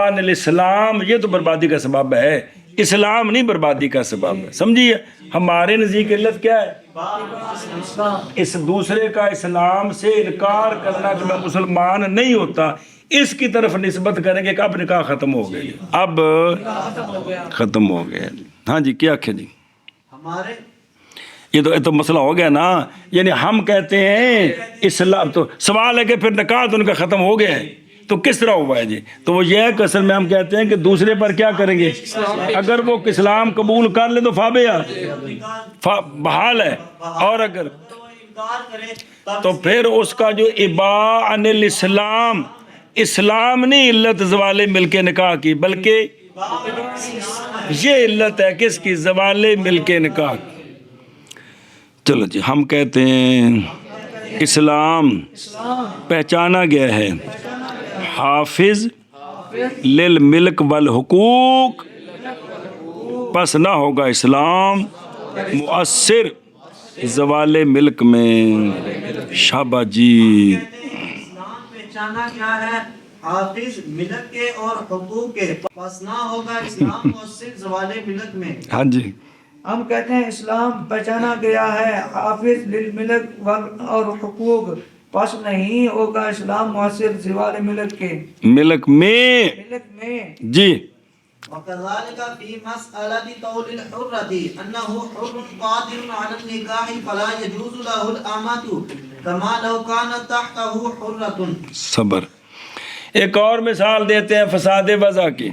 عن الاسلام یہ تو بربادی کا سبب ہے اسلام نہیں بربادی کا سبب ہے. سمجھیے ہمارے نزدیک علت کیا ہے اس دوسرے کا اسلام سے انکار کرنا کہ میں مسلمان نہیں ہوتا اس کی طرف نسبت کریں گے کہ اب نکاح ختم ہو گئی اب ختم ہو گیا. ہاں جی کیا آخیا جی. ہمارے یہ تو مسئلہ ہو گیا نا. یعنی ہم کہتے ہیں اسلام تو سوال ہے کہ پھر نکاح تو ان کا ختم ہو گیا ہے تو کس طرح ہوا ہے جی. تو وہ یہ ہے کہ اصل میں ہم کہتے ہیں کہ دوسرے پر کیا کریں گے اگر وہ اسلام قبول کر لے تو فابیا بحال ہے اور اگر انکار کرے تب تو پھر اس کا جو اباء عن الاسلام اسلام نہیں علت زوال مل کے نکاح کی بلکہ یہ علت ہے کس کی زوال مل کے نکاح کی. چلو جی ہم کہتے ہیں اسلام پہچانا گیا ہے حافظ للملک والحقوق پس نہ ہوگا اسلام مؤثر زوال ملک میں. شابہ جی. اسلام پہچانا کیا ہے حافظ ملک کے اور حقوق کے پس نہ ہوگا اسلام مؤثر زوال ملک میں. ہاں جی ہم کہتے ہیں اسلام پہچانا گیا ہے حافظ للملک اور حقوق پس نہیں ہوگا اسلام مؤثر زوال ملک کے ملک میں جی. وكذلك في مسألة طول الحرة أنه حر قادر على النكاح فلا يجوز له الأمة كما لو كانت تحته حرة. صبر. ایک اور مثال دیتے ہیں فساد وضع کی.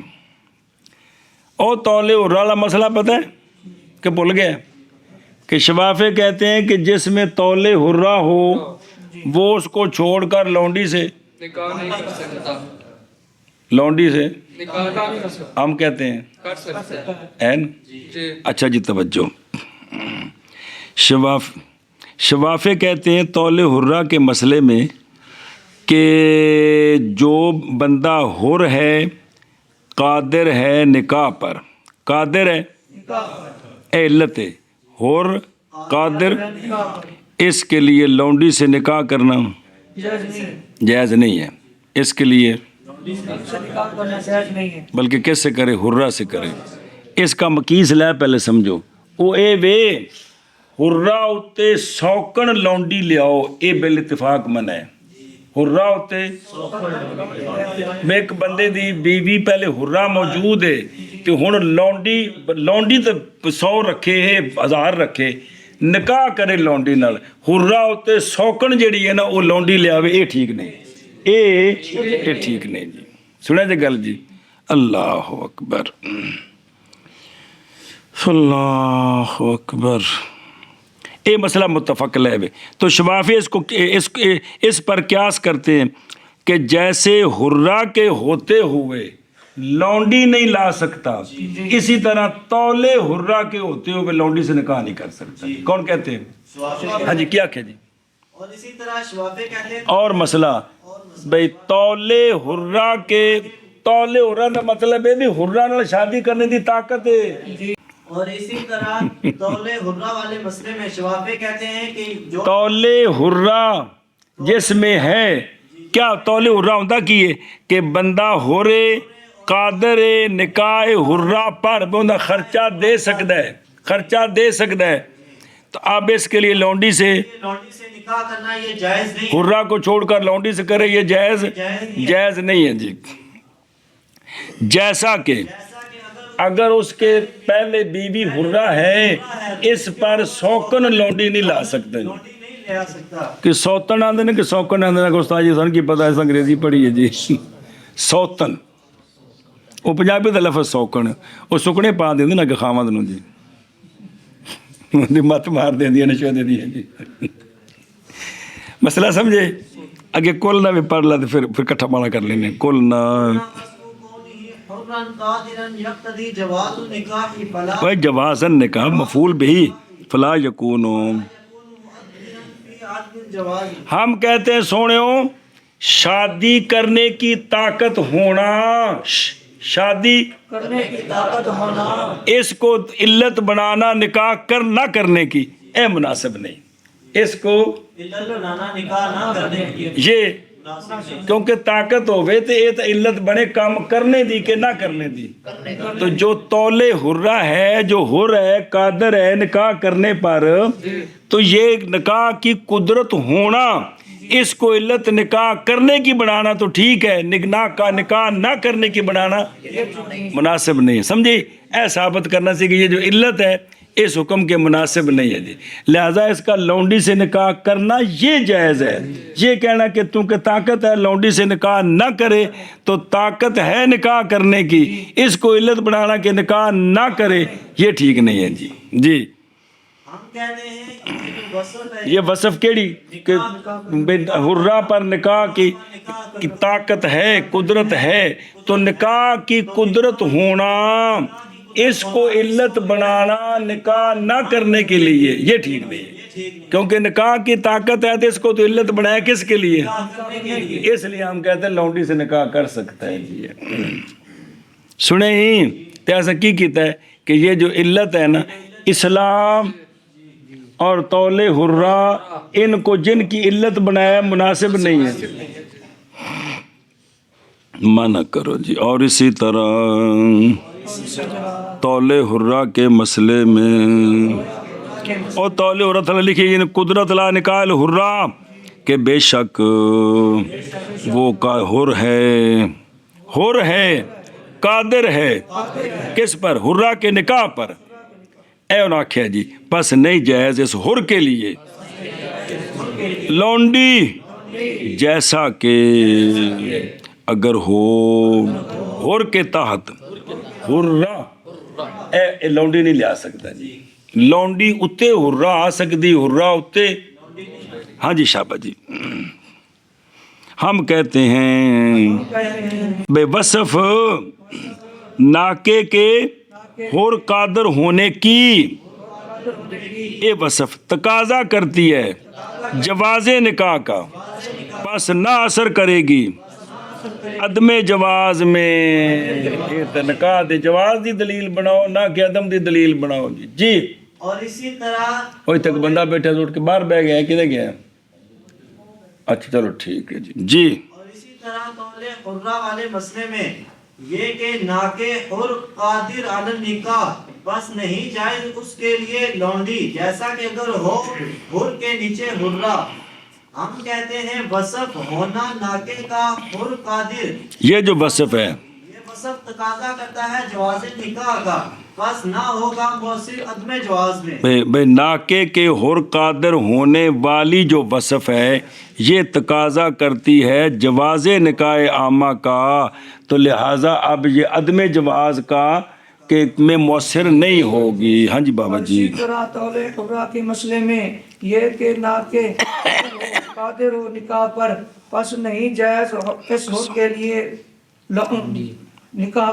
او طول حرہ والا مسئلہ پتہ ہے کہ بھول گئے کہ شفافے کہتے ہیں کہ جس میں طول حرہ ہو وہ اس کو چھوڑ کر لونڈی سے نکاح نہیں کر سکتا. لونڈی سے نکاح نہیں کر سکتا. ہم کہتے ہیں کر سکتا ہے. این جی. اچھا جی توجہ. شفافے کہتے ہیں طول حرہ کے مسئلے میں کہ جو بندہ حر ہے قادر ہے نکاح پر قادر ہے اے علت ہے اور قادر اس کے لیے لونڈی سے نکاح کرنا جائز نہیں ہے، اس کے لیے بلکہ کس سے کرے؟ حرہ سے کرے۔ اس کا مکیس لے پہلے سمجھو، او اے وے حرہ اتے سوکن لونڈی لیاؤ، اے بل اتفاق منع ہے۔ حرہ اتے میں ایک بندے دی بیوی پہلے حرہ موجود ہے تو ہن لونڈی تو 100 رکھے ہے 1000 رکھے، نکاح کرے لونڈی نال، حرہ اتے سوکن جیڑی ہے نا وہ لونڈی لیاوے، اے ٹھیک نہیں، اے ٹھیک نہیں جی۔ سنیں جی گل جی، اللہ اکبر اللہ اکبر۔ یہ مسئلہ متفق علیہ ہے۔ تو شفافی اس پر قیاس کرتے ہیں کہ جیسے حرہ کے ہوتے ہوئے لونڈی نہیں لا سکتا، اسی طرح تولے حرہ کے ہوتے ہوئے لونڈی سے نکاح نہیں کر سکتا۔ کون کہتے ہیں؟ ہاں جی کیا کہ جی؟ اور اسی طرح شوافی کہتے ہیں اور مسئلہ بھئی تولے حرہ کا مطلب ہے بھی حرہ نال شادی کرنے دی طاقت ہے۔ اور اسی طرح تولے حرہ والے مسئلے میں شوافی کہتے ہیں کہ جو تولے حرہ جس میں ہے، کیا تولے حرہ ہوتا کی ہے کہ بندہ ہورے قادر نکاح حرہ پر بندہ خرچہ دے سکتا ہے، تو اب اس کے لیے لونڈی سے نکاح کرنا یہ جائز نہیں، حرہ کو چھوڑ کر لونڈی سے کرے، یہ جائز نہیں ہے جی۔ جیسا کہ اگر اس کے پہلے بیوی حرہ ہے، اس پر سوکن لونڈی نہیں لا سکتے نہیں لے آ سکتا۔ کہ سوتن آندے نے کہ سوکن آندے نے کہ استاد جی سن کی پتہ ہے انگریزی پڑھی ہے جی۔ سوتن وہ پنجابی دا لفظ سوکن، وہ سکنے پا دیندے نا کہ خامد نو جی مت مار دیندی نشو دے دی جی۔ مسئلہ سمجھے؟ اگے کل نہ بھی پڑھ لا تو پھر کٹھا مانا کر لینے کل نہ۔ بھائی جوازن نکاح مفعول بھی فلا یکونو، ہم کہتے ہیں سونےو شادی کرنے کی طاقت ہونا، شادی کرنے کی طاقت ہونا، اس کو علت بنانا نکاح نہ کرنے کی اے مناسب نہیں، اس کو نکاح نہ کرنے کی یہ کیونکہ طاقت ہوئے تو یہ تو علت بنے کام کرنے دی کہ نہ کرنے دی۔ تو جو تولے حرہ ہے، جو حر ہے قادر ہے نکاح کرنے پر، تو یہ نکاح کی قدرت ہونا، اس کو علت نکاح کرنے کی بنانا تو ٹھیک ہے، نکاح نہ کرنے کی بنانا مناسب نہیں۔ سمجھے؟ اے ثابت کرنا سی کہ یہ جو علت ہے اس حکم کے مناسب نہیں ہے جی، لہذا اس کا لونڈی سے نکاح کرنا یہ جائز ہے۔ یہ کہنا کہ تم کہ طاقت ہے لونڈی سے نکاح نہ کرے، تو طاقت ہے نکاح کرنے کی، اس کو علت بنانا کہ نکاح نہ کرے، یہ ٹھیک نہیں ہے جی۔ جی ہم کہتے ہیں یہ وصف ہے، یہ وصف کیڑی کہ حرہ پر نکاح کی طاقت ہے، قدرت ہے، تو نکاح کی قدرت ہونا، اس کو علت بنانا نکاح نہ کرنے کے لیے یہ ٹھیک نہیں ہے، کیونکہ نکاح کی طاقت ہے تو اس کو تو علت بنایا کس کے لیے؟ اس لیے ہم کہتے ہیں لونڈی سے نکاح کر سکتا ہے جی۔ سنیں ہی تو ایسا کی کیتا ہے کہ یہ جو علت ہے نا، اسلام اور تولے حرہ ان کو جن کی علت بنایا مناسب نہیں ہے، منع کرو جی۔ اور اسی طرح تولے حرہ کے مسئلے میں، اور تولے حرہ تھا لکھی یعنی قدرت لا نکاح الحرہ، کہ بے شک وہ حر ہے قادر ہے کس پر؟ حرہ کے نکاح پر۔ اے انہوں نے آکھیا جی پس نہیں جائز اس حر کے لیے لونڈی، جیسا کہ اگر ہو حر کے تحت حرہ اے لونڈی نہیں لیا سکتا جی، لونڈی اتے حرہ آ سکتی، حرہ اتے، ہاں جی شابہ جی۔ ہم کہتے ہیں بے وصف ناکے کے حر قادر ہونے کی یہ وصف تقاضا کرتی ہے جواز نکاح کا، پس نہ اثر کرے گی عدم جواز میں یہ تے نکاح دے جواز دی دلیل بناؤ نہ کہ عدم دی دلیل بناؤ جی جی اور اسی طرح وہی تک بندہ بیٹھا اٹھ کے باہر بہ گیا ہے کدھر گیا ہے؟ اچھا چلو ٹھیک ہے جی اور اسی طرح قول حرہ والے مسئلے میں یہ کہ ناکے حر قادر علی النکاح بس نہیں جائز اس کے لیے لونڈی جیسا کہ اگر ہو حر کے نیچے حرہ ہم کہتے ہیں وصف ہونا ناکے کا حر قادر یہ جو وصف ہے یہ وصف تقاضا کرتا ہے جواز نکاح کا بس نہ ہوگا مؤثر عدم جواز میں بے ناکے کے حر قادر ہونے والی جو وصف ہے یہ تقاضا کرتی ہے جواز نکاح عامہ کا تو لہٰذا اب یہ عدم جواز کا کہ میں مؤثر نہیں ہوگی ہاں جی بابا جی اسی طرح طول حرہ کے مسئلے میں یہ کہ نہ کہ قادر ہو نکاح پر پس نہیں جائز اس حر کے لیے نکاح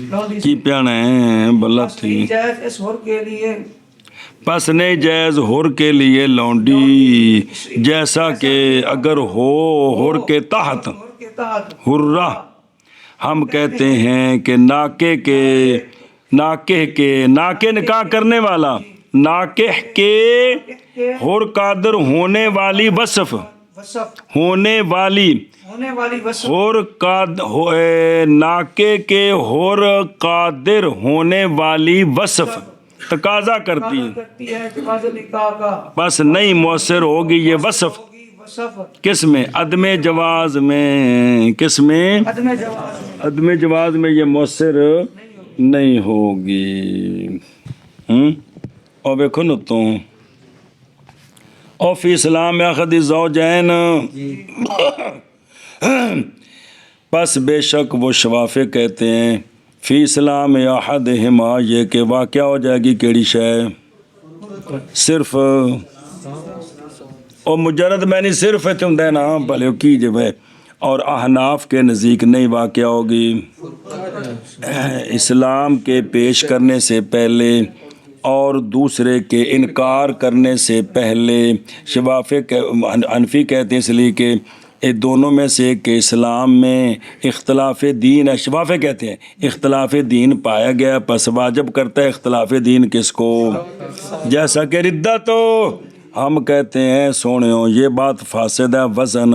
لونڈی کی پیانا ہے بلا پس تھی نہیں جائز اس حر کے لیے پس نہیں جائز حر کے لیے لونڈی جیسا کہ اگر ہو حر کے تحت حر کے تحت حرہ ہم کہتے ہیں کہ ناکے نکاح کرنے والا ناکح کے حر قادر ہونے والی وصف وصف ہونے والی وصف حر ناکے کے حر قادر ہونے والی وصف تقاضا کرتی ہے جواز نکاح کا بس نہیں مؤثر ہوگی یہ وصف وصف کس میں عدم جواز میں کس میں عدم جواز عدم جواز میں یہ مؤثر نہیں ہوگی اور دیکھو نا تو اور فی اسلام اخذ الزوجین پس بے شک وہ شوافے کہتے ہیں فی اسلام احدہما یہ کہ واقع ہو جائے گی کیڑی شے صرف اور مجرد میں نہیں صرف ہے تم دینا بھلے کی جب ہے اور احناف کے نزدیک نہیں واقع ہوگی اسلام کے پیش کرنے سے پہلے اور دوسرے کے انکار کرنے سے پہلے شوافے حنفی کہتے ہیں اس لیے کہ یہ دونوں میں سے کہ اسلام میں اختلاف دین ہے شفافے کہتے ہیں اختلاف دین پایا گیا پس واجب کرتا ہے اختلاف دین کس کو جیسا کہ ردت ہو ہم کہتے ہیں سونیوں یہ بات فاسد ہے وزن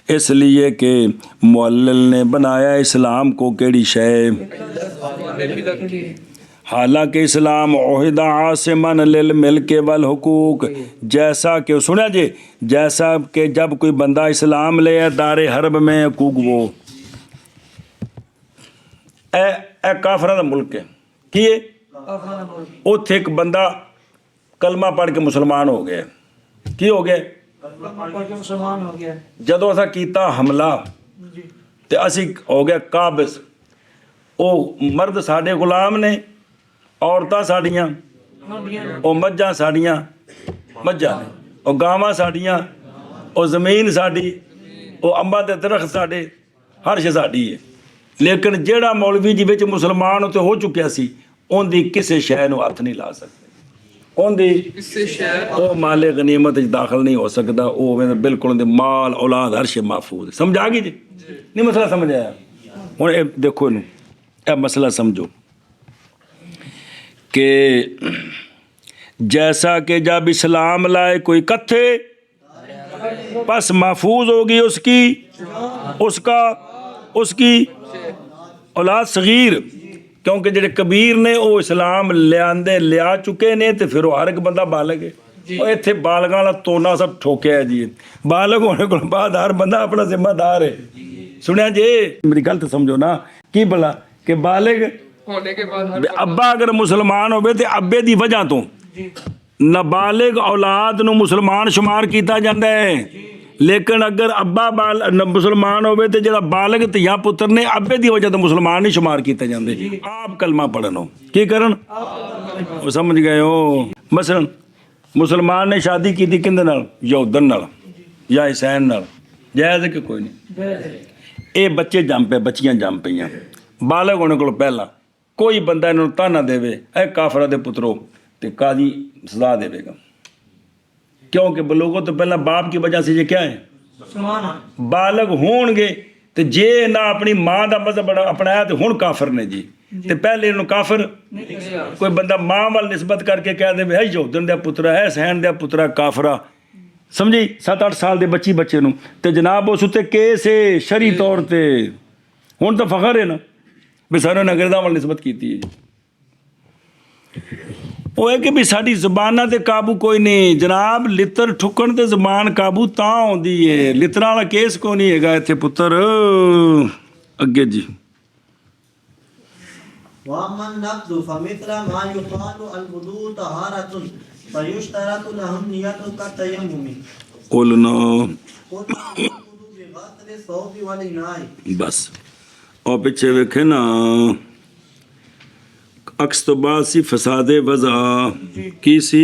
اس لیے کہ معلل نے بنایا اسلام کو کیڑی شے حالانکہ اسلام عہد عاصمن للملک والحقوق جیسا کہ سنا جی جیسا کہ جب کوئی بندہ اسلام لے دار حرب میں حقوق وہ اے کافرہ دا ملک ہے کیے اتھے ایک بندہ کلمہ پڑھ کے مسلمان ہو گئے کی ہو گئے مسلمان ہو گیا جدو اسا کیتا حملہ تے اسی ہو گیا قابض او مرد ساڈے غلام نے عورتاں ساڈیاں او مجھاں ساڈیاں مجھاں نے او گاواں ساڈیاں او زمین ساڈی او انباں دے درخت ساڈے ہر شے ساڈی ہے لیکن جیڑا مولوی جی وچ مسلمان تے ہو چکیا سی اون دی کسے شے نو ہاتھ نہیں لا سکتے اون دی او مال غنیمت وچ داخل نہیں ہو سکدا او بالکل دے مال اولاد ہر شے محفوظ ہے سمجھ آ گئی جی نہیں مسئلہ سمجھ آیا ہن اے دیکھو نو اے مسئلہ سمجھو کہ جیسا کہ جب اسلام لائے کوئی کتھے پس محفوظ ہوگی اس کی اولاد صغیر کیونکہ جڑے کبیر نے وہ اسلام لیا چکے نے تے پھر ہر ایک بندہ بالغ ہے اور اتنے بالغاں والا تونا سب ٹھوکیا ہے جی بالغ ہونے کو بعد ہر بندہ اپنا ذمہ دار ہے سنیا جی میری گل تو سمجھو نا کی بلا کہ بالغ ہونے کے بعد ابا اگر مسلمان ہوئے تے ابے دی وجہ تو نابالغ اولاد نو مسلمان شمار کیتا جاندہ ہے لیکن اگر ابا مسلمان ہوئے تے جڑا بالغ تیاں پتر نے ابے دی وجہ تو مسلمان نہیں شمار کیتے جاندے آپ کلمہ پڑھنو کی کرن وہ سمجھ گئے ہو مثلا مسلمان نے شادی کی تھی کندے نال یہودن نال یا حسین نال جائز ہے کہ کوئی نہیں اے بچے جم پے بچیاں جم پئیاں بالغ ہونے کو پہلا کوئی بندہ انہوں تانا دے اے کافرہ دے پترو تے قاضی سزا دے گا کیونکہ بلوغوں تو پہلا باپ کی وجہ سے یہ کیا ہے بالغ ہون گے ਤੇ ਜੇ ਇਹਨਾਂ ਆਪਣੀ ਮਾਂ ਦਾ ਮਜ਼ਹਬ ਅਪਣਾਇਆ ਤੇ ਹੁਣ ਕਾਫਰ ਨੇ ਜੀ ਤੇ ਪਹਿਲੇ ਇਹਨੂੰ ਕਾਫਰ ਕੋਈ ਬੰਦਾ ਮਾਂ ਵੱਲ ਨਿਸਬਤ ਕਰਕੇ ਕਹਿ ਦੇਵੇ ਹੈ ਯਹੂਦਨ ਦਾ ਪੁੱਤਰਾ ਹੈ ਸੈਨ ਦਾ ਪੁੱਤਰਾ ਕਾਫਰਾ ਸਮਝੀ 7-8 ਸਾਲ ਦੇ ਬੱਚੇ ਨੂੰ ਤੇ ਜਨਾਬ ਉਸ ਉੱਤੇ ਕੇਸ ਹੈ ਸ਼ਰਈ ਤੌਰ ਤੇ ਹੁਣ ਤਾਂ ਫਖਰ ਹੈ ਨਾ ਵੀ ਸਾਰੇ ਅੰਗਰੇਜ਼ਾਂ ਵੱਲ ਨਿਸਬਤ ਕੀਤੀ ਹੈ ਜੀ ਉਹ ਹੈ ਕਿ ਵੀ ਸਾਡੀ ਜ਼ਬਾਨਾਂ ਤੇ ਕਾਬੂ ਕੋਈ ਨਹੀਂ ਜਨਾਬ ਲਿੱਤਰ ਠੁੱਕਣ ਤੇ ਜ਼ਬਾਨ ਕਾਬੂ ਤਾਂ ਆਉਂਦੀ ਹੈ ਲਿੱਤਰਾਂ ਵਾਲਾ ਕੇਸ ਕੋਈ ਨਹੀਂ ਹੈਗਾ ਇੱਥੇ ਪੁੱਤਰ ਅੱਗੇ ਜੀ وَأَمَّا النَّقْضُ فَمِثْلَ مَا يُقَالُ الْوُضُوءُ طَهَارَةٌ فَيُشْتَرَطُ لَهُ النِّيَّةُ كَالتَّيَمُّمِ قلنا وَالْوُضُوءُ بِغَسْلِ الثَّوْبِ وَالْإِنَاءِ ਬਸ ਉਹ ਪਿੱਛੇ ਵੇਖੇ ਨਾ ਅਕਸ ਤੋਂ ਬਾਅਦ ਸੀ ਫਸਾਦੇ ਵਜ਼ਾ ਕੀ ਸੀ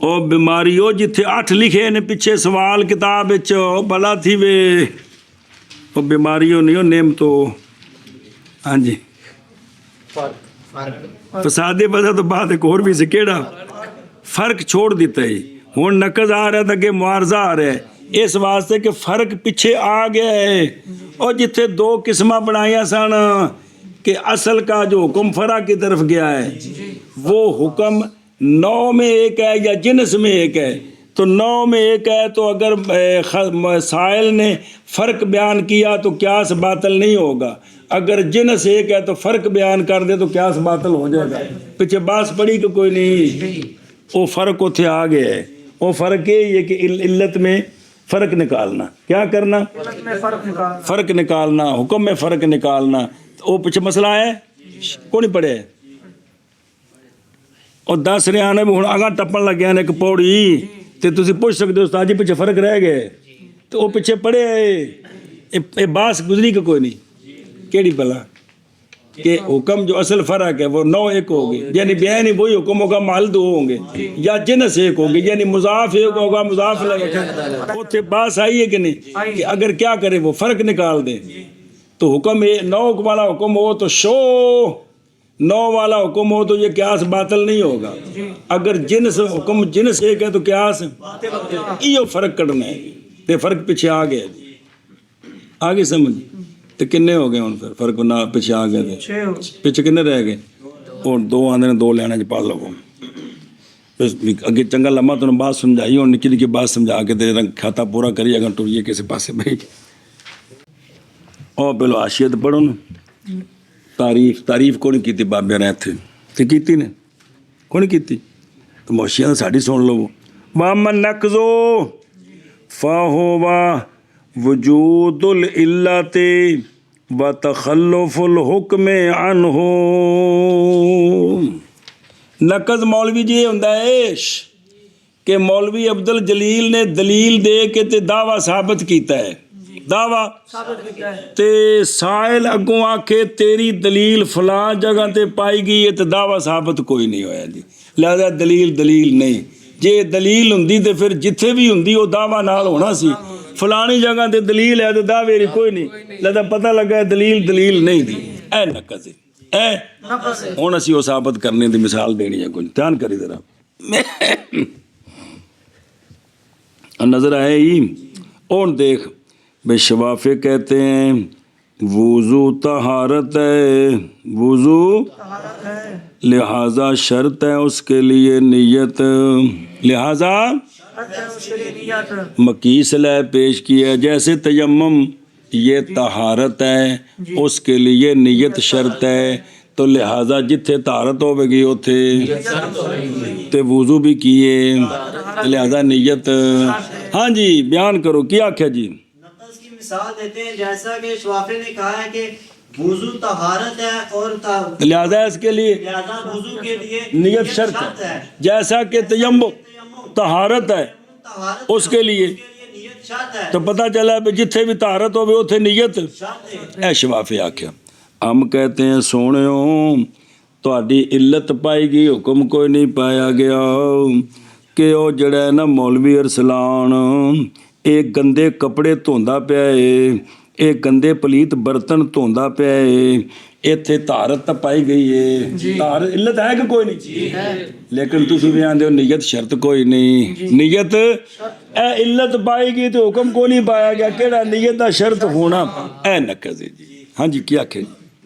ਉਹ ਬਿਮਾਰੀ ਉਹ ਜਿੱਥੇ 8 ਲਿਖੇ ਨੇ ਪਿੱਛੇ ਸਵਾਲ ਕਿਤਾਬ ਵਿੱਚ ਉਹ ਭਲਾ ਥੀ ਵੇ ਉਹ ਬਿਮਾਰੀ ਉਹ ਨਹੀਂ ਉਹ ਨਿਯਮਤੋ ਹਾਂਜੀ ਫਸਾਦੇ ਵਜ਼ਾ ਤੋਂ ਬਾਅਦ ਇੱਕ ਹੋਰ ਵੀ ਸੀ ਕਿਹੜਾ ਫਰਕ ਛੋੜ ਦਿੱਤਾ ਹੈ ਹੁਣ ਨਕਜ਼ ਆ ਰਿਹਾ ਤਾਂ ਅੱਗੇ ਮੁਆਰਜ਼ਾ ਆ ਰਿਹਾ ਹੈ ਇਸ ਵਾਸਤੇ ਕਿ ਫਰਕ ਪਿੱਛੇ ਆ ਗਿਆ ਹੈ ਉਹ ਜਿੱਥੇ 2 ਕਿਸਮਾਂ ਬਣਾਈਆਂ ਸਨ کہ اصل کا جو حکم فرع کی طرف گیا ہے وہ حکم 9 میں ایک ہے یا جنس میں ایک ہے تو 9 میں ایک ہے تو اگر سائل نے فرق بیان کیا تو قیاس باطل نہیں ہوگا اگر جنس ایک ہے تو فرق بیان کر دے تو قیاس باطل ہو جائے گا پیچھے باس پڑی کہ کوئی نہیں وہ فرق اتنے آ گیا ہے وہ فرق یہ ہے کہ علت میں فرق نکالنا کیا کرنا فرق نکالنا حکم میں فرق نکالنا وہ پیچھے مسئلہ ہے کون نہیں پڑھے اور 10 ریانے میں آگاہ ٹپن لگ گیا ایک پوڑی تو تسی پوچھ سکتے ہو استاد جی پیچھے فرق رہ گئے تو وہ پیچھے پڑھے اے باس گزری کا کوئی نہیں کیڑی بلا کہ حکم جو اصل فرق ہے وہ 9 ایک ہوگی یعنی بیانی وہی حکم ہوگا محل 2 ہوں گے یا جنس ایک ہوگی یعنی مضاف ایک ہوگا مضاف لگا وہ باس آئی ہے کہ نہیں کہ اگر کیا کرے وہ فرق نکال دے تو حکم 9 والا حکم ہو تو شو 9 والا حکم ہو تو یہ قیاس باطل نہیں ہوگا اگر جنس حکم جنس ایک ہے تو قیاس یہ فرق کرنا ہے تو فرق پیچھے آ گیا آگے سمجھ تو کنے ہو گئے پھر فرق نہ پیچھے آ گئے تھے پیچھے کنے رہ گئے اور 2 آندے نے 2 لینے پا لگو اگے چنگا لمحہ تو بات سمجھائی اور نکی نکی بات سمجھا کے تیرے رنگ کھاتا پورا کری اگر ٹوریے کسی پاسے بھائی اور پہلو عاشیت پڑھو نا تعریف کون کی تھی بابے رہے تھے تو کیتی نے کون کیتی تو موشیاں ساڑھی سن لو وَمَن نَقْزُ فَهُوَ وجود العلت وتخلف الحکم عنہ نقض مولوی جی ہوندا ہے کہ مولوی عبدل جلیل نے دلیل دے کے تے دعویٰ ثابت کیتا ہے دعویٰ تے سائل اگوں آکھے تیری دلیل فلاں جگہ تے پائی گئی ہے تے دعویٰ ثابت کوئی نہیں ہویا جی لہذا دلیل نہیں جے دلیل ہوندی تے پھر جتھے بھی ہوندی وہ دعویٰ نال ہونا سی فلانی جگہ تے دلیل ہے تو دعوے کوئی نہیں لہذا پتہ لگا ہے دلیل نہیں دی اے نقص ہے اے ہن اسی وہ ثابت کرنے دی مثال دینی ہے کوئی دھیان کری ذرا نظر آئے ہی اور دیکھ بے شوافے کہتے ہیں وضو طہارت ہے وضو لہذا شرط ہے اس کے لیے نیت لہذا مکیس لے پیش کیا جیسے تیمم یہ طہارت ہے اس کے لیے نیت شرط ہے تو لہذا جتھے طہارت ہوے گی اوتھے تے وضو بھی کیے لہذا نیت ہاں جی بیان کرو کیا کیا جی نقص کی مثال دیتے ہیں جیسا کہ شوافی نے کہا ہے کہ وضو طہارت ہے اور لہذا اس کے لیے وضو کے لیے نیت شرط ہے جیسا کہ تیمم طہارت ہے اس کے لیے تو پتہ چلا ہے جتھے بھی طہارت ہوے اوتھے نیت اے شوافی آکھیا ہم کہتے ہیں سونےو تہاڈی علت پائی گئی حکم کوئی نہیں پایا گیا کہ وہ جڑا ہے نا مولوی ارسلان ایک گندے کپڑے دھوندا پیا ہے ਇਹ ਗੰਦੇ ਪਲੀਤ ਬਰਤਨ ਧੋਂਦਾ ਪਿਆ ਏ, ਇੱਥੇ ਤਾਰਤ ਤਾਂ ਪਾਈ ਗਈ ਏ, ਤਾਰਤ ਇਲਤ ਹੈ ਕਿ ਕੋਈ ਨਹੀਂ? ਲੇਕਿਨ ਤੁਸੀਂ ਵੀ ਆਂਦੇ ਹੋ ਨੀਅਤ ਸ਼ਰਤ ਕੋਈ ਨਹੀਂ, ਨੀਅਤ ਇਹ ਇਲਤ ਪਾਈ ਗਈ ਤੇ ਹੁਕਮ ਕੋਈ ਨਹੀਂ ਪਾਇਆ ਗਿਆ, ਕਿਹੜਾ ਨੀਅਤ ਦਾ ਸ਼ਰਤ ਹੋਣਾ ਇਹ ਨਕਜ਼ ਹੈ ਜੀ। ਹਾਂਜੀ ਕੀ ਆਖੇ?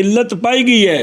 ਇਲਤ ਪਾਈ ਗਈ ਹੈ,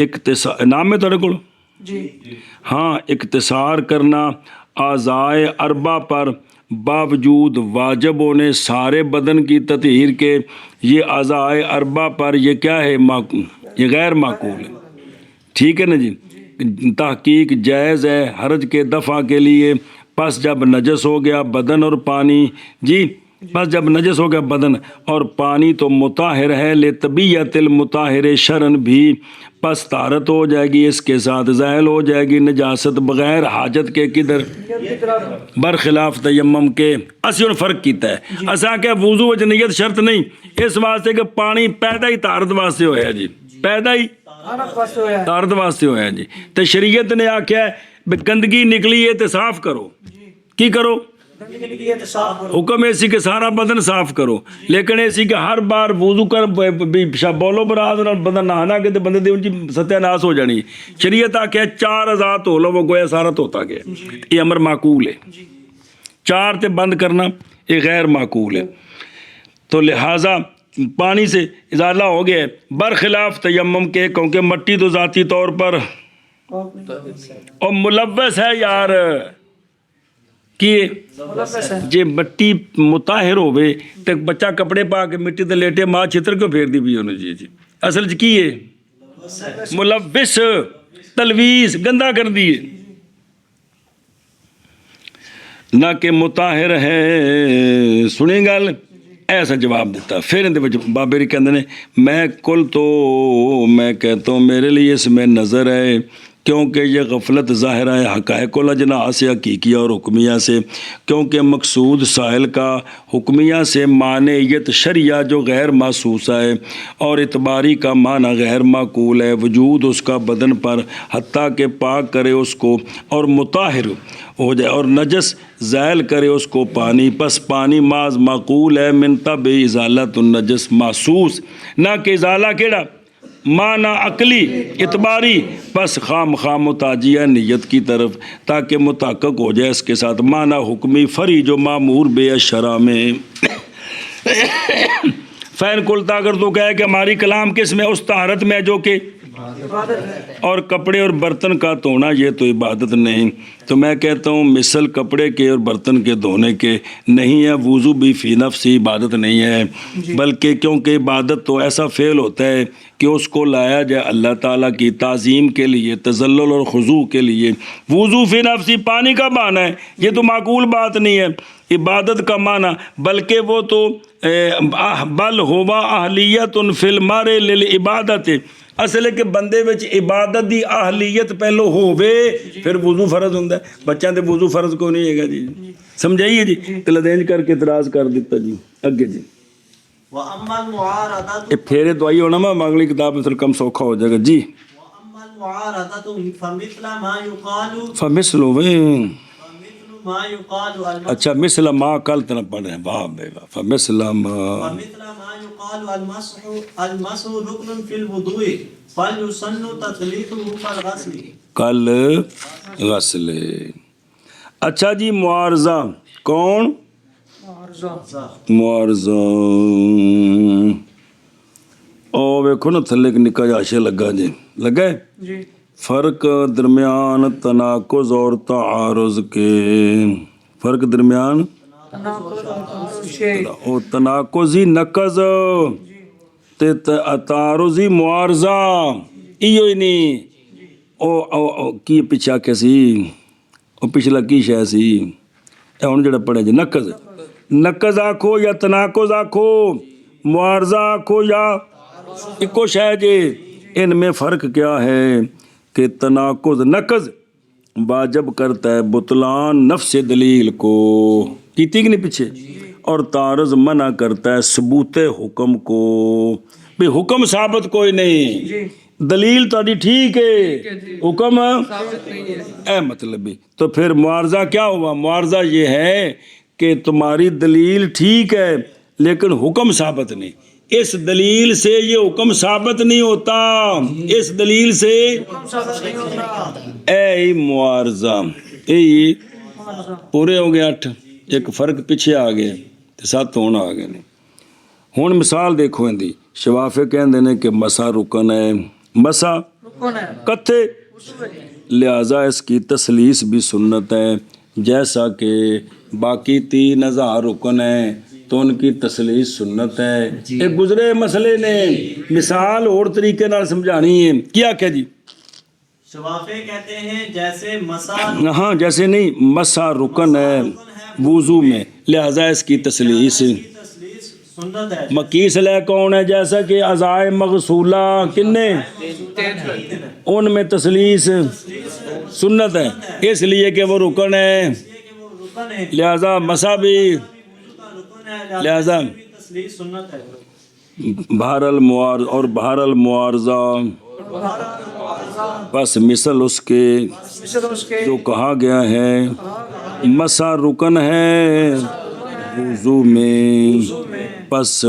نام ہے تھوڑے کو جی ہاں اقتصار کرنا اعضائے اربع پر باوجود واجب ہونے سارے بدن کی تطہیر کے، یہ اعضائے اربع پر یہ کیا ہے؟ یہ غیر معقول ہے، ٹھیک ہے نا جی؟ تحقیق جائز ہے حرج کے دفع کے لیے، پس جب نجس ہو گیا بدن اور پانی، جی پس جب نجس ہو گیا بدن اور پانی تو مطہر ہے لطبیعت المطہر شرن بھی، پس طہارت ہو جائے گی اس کے ساتھ، زائل ہو جائے گی نجاست بغیر حاجت کے، کدھر؟ برخلاف تیمم کے۔ اسی اور فرق کیتا ہے اساں کہ وضو وچ نیت شرط نہیں، اس واسطے کہ پانی پیدا ہی طہارت واسطے ہویا جی، پیدا ہی طہارت واسطے ہویا جی، تے شریعت نے آکھیا ہے بھی گندگی نکلی ہے تے صاف کرو، کی کرو؟ حکم ایسی کہ سارا بدن صاف کرو، لیکن ایسی کہ ہر بار وضو کر بولو براد بدن نہانا کہ بندے دی انجی ستیہ ناس ہو جانی۔ شریعت آکھیا 4 اعضاء دھو لو، وہ گویا سارا دھوتا گیا، یہ امر معقول ہے۔ 4 تے بند کرنا یہ غیر معقول ہے، تو لہٰذا پانی سے ازالہ ہو گیا ہے برخلاف تیمم کے، کیونکہ مٹی تو ذاتی طور پر اور ملوث ہے یار، کہ جے مٹی مطہر ہوئے تے بچہ کپڑے پا کے مٹی تے لیٹے ماں چھتر کیوں پھیر دی بھی انہوں جی اصل کی ہے ملوث، تلویث، گندہ کر دیے، نہ کہ مطہر ہے۔ سنیں گل ایسا جواب دیتا، پھر اندے وچ بابے کہندے نے میں کہتا ہوں میرے لیے اس میں نظر ہے، کیونکہ یہ غفلت ظاہرہ ہے حقائق الاجناس سے، حقیقیہ اور حکمیہ سے، کیونکہ مقصود سائل کا حکمیہ سے معنیت شرعیہ جو غیر محسوسہ ہے، اور اعتباری کا معنی غیر معقول ہے، وجود اس کا بدن پر حتیٰ کہ پاک کرے اس کو اور مطہر ہو جائے اور نجس زائل کرے اس کو پانی، پس پانی معاذ معقول ہے من طبع ازالت النجس محسوس، نہ کہ ازالہ کیڑا معنی عقلی اعتباری، پس خام متاجیہ نیت کی طرف تاکہ متحقق ہو جائے اس کے ساتھ معنی حکمی فری جو معمور بے شرع میں۔ فین کلتا اگر تو کہے کہ ہماری کلام کس میں؟ اس طہارت میں جو کہ اور کپڑے اور برتن کا دھونا یہ تو عبادت نہیں، تو میں کہتا ہوں مثل کپڑے کے اور برتن کے دھونے کے نہیں ہے، وضو بھی فی نفسی عبادت نہیں ہے، بلکہ کیونکہ عبادت تو ایسا فعل ہوتا ہے کہ اس کو لایا جائے اللہ تعالیٰ کی تعظیم کے لیے، تذلل اور خضوع کے لیے۔ وضو فی نفسی پانی کا معنی ہے، یہ تو معقول بات نہیں ہے عبادت کا معنی، بلکہ وہ تو بل ہوا اہلیت فی المرء للعبادت، اصل ہے کہ بندے وچ عبادت دی اہلیت پہلو ہووے پھر وضو فرض ہوندا ہے، بچوں تے وضو فرض کو نہیں ہے گا جی، سمجھائیے جی، تلدینج کر کے اعتراض کر دیتا جی۔ اگے جی وَأَمَّا الْمُعَارَضَةُ یہ پھیرے دعائی ہونا میں اگلی کتاب میں کم سوکھا ہو جائے گا جی۔ وَأَمَّا الْمُعَارَضَةُ فَمِثْلَ مَا يُقَالُ فمثل ما يقال اچھا مثل ما کل تنا پڑھ رہے ہیں، واہ بے واہ، فمثل ما يقال المسح ركن في الوضوء فليسن تثليثه كالغسل کل غسل۔ اچھا جی معارضہ کون؟ معارضہ او ویکھو نا تھلے ایک نکا جا حاشیہ لگا جی، لگا ہے جی فرق درمیان تناقض اور تعارض کے، فرق درمیان او تناقضی نقض تے تعارضی معارضہ ایو ہی نہیں، او کی پیچھا کیسی او پچھلا کی شے سی، اے ہن جڑا پڑھے جی نقض، نقض آکھو یا تناقض آکھو، معارضہ آکھو یا اکو شے جی، ان میں فرق کیا ہے کہ تناقض نقض واجب کرتا ہے بطلان نفس دلیل کو، کیتی کہ نہیں پیچھے، اور تعارض منع کرتا ہے ثبوت حکم کو، بھی حکم ثابت کوئی نہیں، دلیل تاری ٹھیک ہے، حکم اے مطلب بھی، تو پھر معارضہ کیا ہوا؟ معارضہ یہ ہے کہ تمہاری دلیل ٹھیک ہے لیکن حکم ثابت نہیں، اس دلیل سے یہ حکم ثابت نہیں ہوتا، اس دلیل سے اے معارضہ، اے پورے ہو گئے 8، ایک فرق پیچھے آ گئے 7 ہونا آ گئے نہیں۔ ہن مثال دیکھو اندی، شوافے کہندے نے کہ مسا رکن ہے، مسا رکن ہے کتھے وضو ہے لہذا اس کی تسلیس بھی سنت ہے، جیسا کہ باقی 3000 رکن ہیں تو ان کی تسلیس سنت ہے۔ ایک گزرے مسئلے نے مثال اور طریقے نال سمجھانی ہے، کیا کہ جی شوافے کہتے ہیں جیسے مسا ہاں جیسے نہیں، مسا رکن ہے وضو میں، لہذا اس کی تسلیس کی تسلیس سنت ہے۔ مکیس لے کون ہے، جیسا کہ اعضائے مغسولہ کنے ان میں تسلیس سنت ہے، اس لیے کہ وہ رکن ہے، یہ کہ وہ رکن ہے، لہذا مسا بھی وضو کا رکن ہے، لہذا اس کی بھی تسلیس سنت ہے۔ بہر المعارض اور بہر المعارضہ پس مثل اس کے مثل اس کے جو کہا گیا ہے مسا رکن ہے وضو میں، پس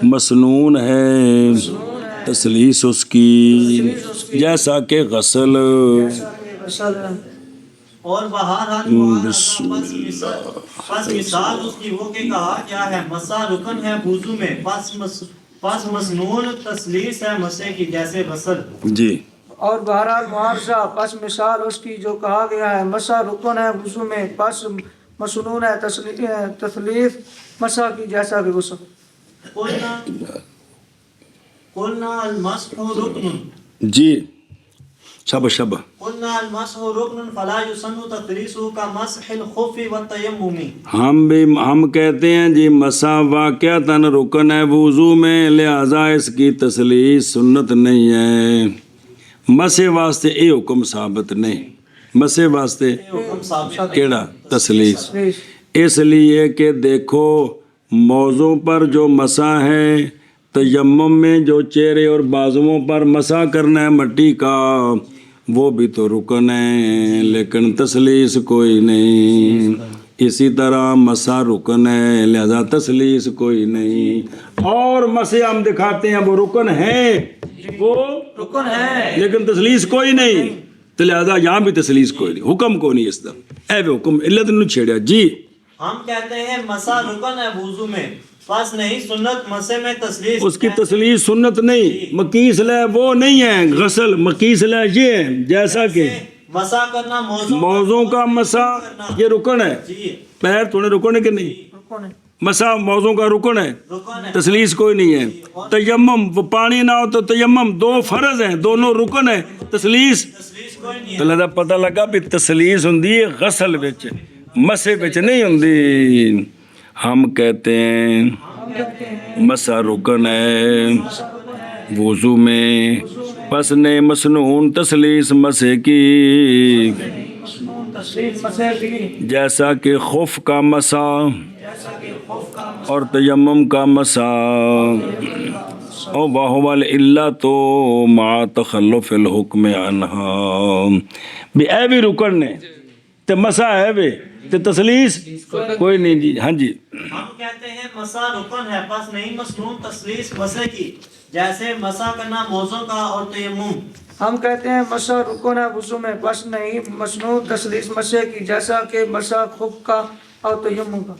مسنون ہے تسلیس اس کی، جیسا کہ غسل اور بہرحال پس مثال اس کی وہ کہ کہا کیا ہے مسا رکن ہے وضو میں، پس مسنون تسلیس ہے مسے کی جیسے غسل۔ جی اور بہرحال معارضہ پس مثال اس کی جو کہا گیا ہے مسا رکن ہے وضو میں، پس مسنون ہے تثلیث مسا کی جیسا کہ غسل۔ قلنا المسح رکن جی شب قلنا المسح رکن فلا یسن تثلیثہ کمسح الخف والتیمم۔ ہم کہتے ہیں جی مسا واقعتاً رکن ہے وضو میں، لہذا اس کی تسلیس سنت نہیں ہے، مسے واسطے یہ حکم ثابت نہیں، مسے واسطے کیڑا تسلیس، اس لیے کہ دیکھو موضوع پر جو مسا ہے، تیمم میں جو چہرے اور بازوؤں پر مسا کرنا ہے مٹی کا وہ بھی تو رکن ہے، لیکن تسلیس کوئی نہیں، اسی طرح مسا رکن ہے لہذا تسلیس کوئی نہیں، اور مسے ہم دکھاتے ہیں وہ رکن ہے، وہ رکن ہے لیکن تسلیس کوئی نہیں، تو لہذا یہاں بھی تسلیس کوئی نہیں، حکم کو نہیں اس طرح اے حکم علت نے چھیڑیا۔ جی ہم کہتے ہیں مسا رکن ہے وضو میں، پس نہیں سنت مسے میں تسلیس، اس کی تسلیس سنت نہیں، مکیس لے وہ نہیں ہے غسل، مکیس لے یہ ہے جیسا کہ مسا کرنا موضوع کا مسا یہ رکن ہے، جی پیر تھوڑے رکن ہے کہ نہیں، رکن ہے مسا موضوع کا رکن ہے، رکن ہے۔ تسلیس کوئی نہیں ہے۔ تیمم وہ پانی نہ ہو تو تیمم دو فرض ہیں، دونوں رکن ہیں، تسلیس تسلیس کوئی نہیں تو لہذا پتہ لگا بھی تسلیس ہوندی ہے غسل وچ، مسے وچ نہیں ہوندی۔ ہم کہتے ہیں مسا رکن ہے وضو میں، پس نے مسنون تسلیس مسے کی، تثلیث مسح کی جیسا کہ خف کا مسا اور تیمم کا مسا، او وہو العلۃ مع تخلف الحکم عنہا، بھی اے بھی رکن نے تے مسا ہے بھی تے تسلیس کوئی نہیں جی۔ ہاں جی ہم کہتے ہیں مسا رکن ہے، پس نہیں مسنون تسلیس مسے کی جیسے مسا کرنا موضوع کا اور تیمم۔ ہم کہتے ہیں مسا رکن ہے وضو میں، پس نہیں مسنون تثلیث مسح کی جیسا کہ مسا خف کا اور تیمم کا۔